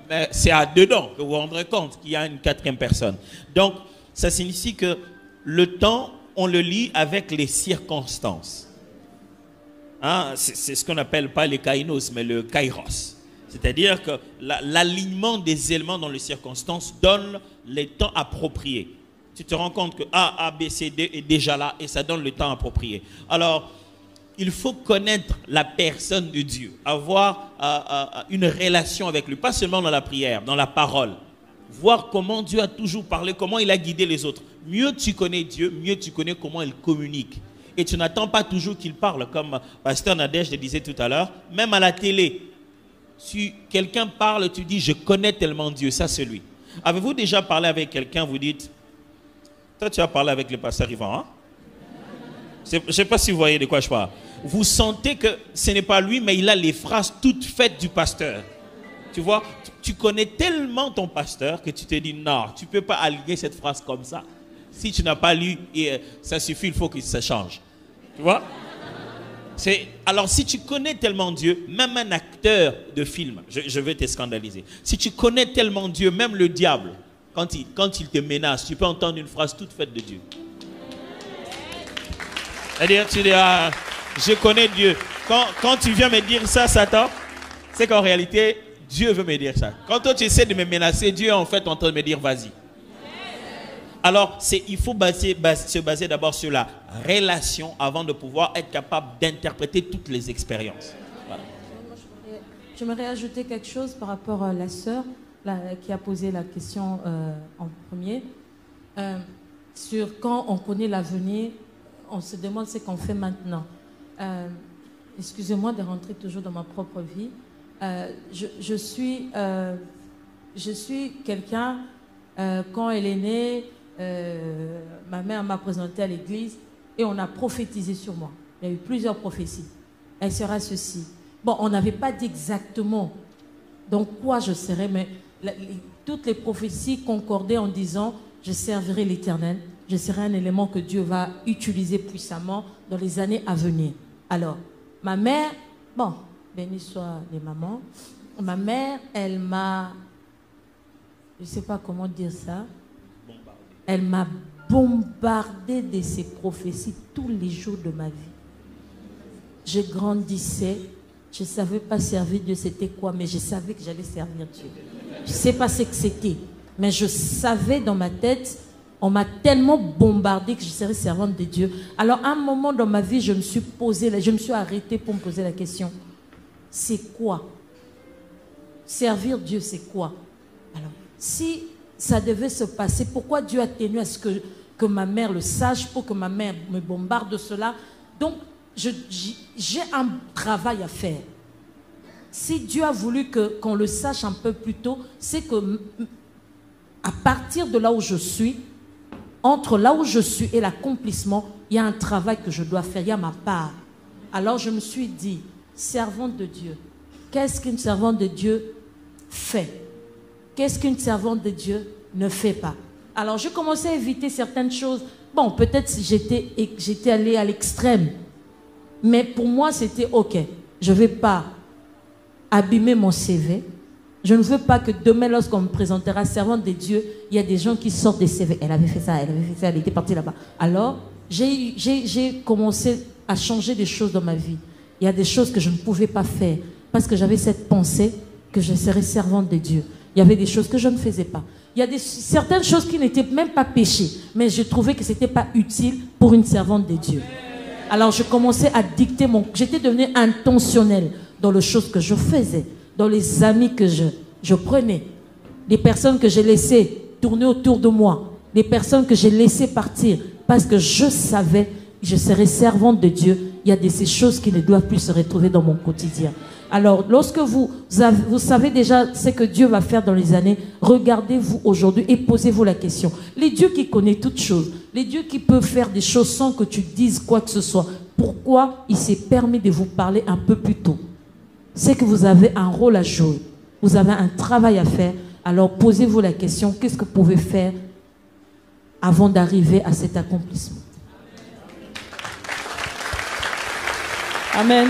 Mais c'est à dedans que vous vous rendrez compte qu'il y a une quatrième personne. Donc, ça signifie que le temps, on le lit avec les circonstances. Hein? C'est ce qu'on n'appelle pas les kainos, mais le kairos. C'est-à-dire que l'alignement des éléments dans les circonstances donne les temps appropriés. Tu te rends compte que A, B, C, D est déjà là et ça donne le temps approprié. Alors, il faut connaître la personne de Dieu, avoir une relation avec lui, pas seulement dans la prière, dans la parole. Voir comment Dieu a toujours parlé, comment il a guidé les autres. Mieux tu connais Dieu, mieux tu connais comment il communique. Et tu n'attends pas toujours qu'il parle, comme Pasteur Nadège le disait tout à l'heure, même à la télé. Si quelqu'un parle, tu dis, je connais tellement Dieu, ça c'est lui. Avez-vous déjà parlé avec quelqu'un, vous dites, toi tu as parlé avec le pasteur Yvan, hein? Je ne sais pas si vous voyez de quoi je parle. Vous sentez que ce n'est pas lui, mais il a les phrases toutes faites du pasteur. Tu vois, tu connais tellement ton pasteur que tu te dis, non, tu ne peux pas aligner cette phrase comme ça. Si tu n'as pas lu, ça suffit, il faut que ça change. Tu vois? Alors, si tu connais tellement Dieu, même un acteur de film, je vais te scandaliser. Si tu connais tellement Dieu, même le diable, quand il te menace, tu peux entendre une phrase toute faite de Dieu. C'est-à-dire, tu dis, ah, je connais Dieu. Quand tu viens me dire ça, Satan, c'est qu'en réalité, Dieu veut me dire ça. Quand toi, tu essaies de me menacer, Dieu est en fait en train de me dire, vas-y. Alors, il faut se baser d'abord sur la relation avant de pouvoir être capable d'interpréter toutes les expériences. Voilà. J'aimerais ajouter quelque chose par rapport à la sœur qui a posé la question en premier. Sur quand on connaît l'avenir, on se demande ce qu'on fait maintenant. Excusez-moi de rentrer toujours dans ma propre vie. Je suis quelqu'un, quand elle est née, ma mère m'a présenté à l'église et on a prophétisé sur moi. Il y a eu plusieurs prophéties. Elle sera ceci. Bon, on n'avait pas dit exactement dans quoi je serais, mais toutes les prophéties concordaient en disant je servirai l'Éternel, je serai un élément que Dieu va utiliser puissamment dans les années à venir. Alors, ma mère, bon, béni soient les mamans, ma mère, elle m'a, je ne sais pas comment dire ça, elle m'a bombardé de ses prophéties tous les jours de ma vie. Je grandissais, je ne savais pas servir Dieu, c'était quoi, mais je savais que j'allais servir Dieu. Je ne sais pas ce que c'était, mais je savais dans ma tête, on m'a tellement bombardé que je serais servante de Dieu. Alors, à un moment dans ma vie, je me suis arrêtée pour me poser la question, c'est quoi? Servir Dieu, c'est quoi? Alors, si ça devait se passer, pourquoi Dieu a tenu à ce que ma mère le sache, pour que ma mère me bombarde de cela? Donc, j'ai un travail à faire. Si Dieu a voulu qu'on le sache un peu plus tôt, c'est que à partir de là où je suis, entre là où je suis et l'accomplissement, il y a un travail que je dois faire, il y a ma part. Alors je me suis dit, servante de Dieu, qu'est-ce qu'une servante de Dieu fait? Qu'est-ce qu'une servante de Dieu ne fait pas? Alors je commençais à éviter certaines choses. Bon, peut-être si j'étais allée à l'extrême. Mais pour moi, c'était OK. Je ne vais pas abîmer mon CV. Je ne veux pas que demain, lorsqu'on me présentera servante de Dieu, il y a des gens qui sortent des CV. Elle avait fait ça, elle était partie là-bas. Alors, j'ai commencé à changer des choses dans ma vie. Il y a des choses que je ne pouvais pas faire parce que j'avais cette pensée que je serais servante de Dieu. Il y avait des choses que je ne faisais pas. Il y a certaines choses qui n'étaient même pas péchées, mais je trouvais que ce n'était pas utile pour une servante de Dieu. Alors je commençais à dicter j'étais devenue intentionnelle dans les choses que je faisais, dans les amis que je prenais, les personnes que j'ai laissées tourner autour de moi, les personnes que j'ai laissées partir, parce que je savais que je serais servante de Dieu. Il y a ces choses qui ne doivent plus se retrouver dans mon quotidien. Alors, lorsque vous savez déjà ce que Dieu va faire dans les années, regardez-vous aujourd'hui et posez-vous la question. Les dieux qui connaissent toutes choses, les dieux qui peuvent faire des choses sans que tu dises quoi que ce soit, pourquoi il s'est permis de vous parler un peu plus tôt? C'est que vous avez un rôle à jouer, vous avez un travail à faire. Alors, posez-vous la question, qu'est-ce que vous pouvez faire avant d'arriver à cet accomplissement? Amen.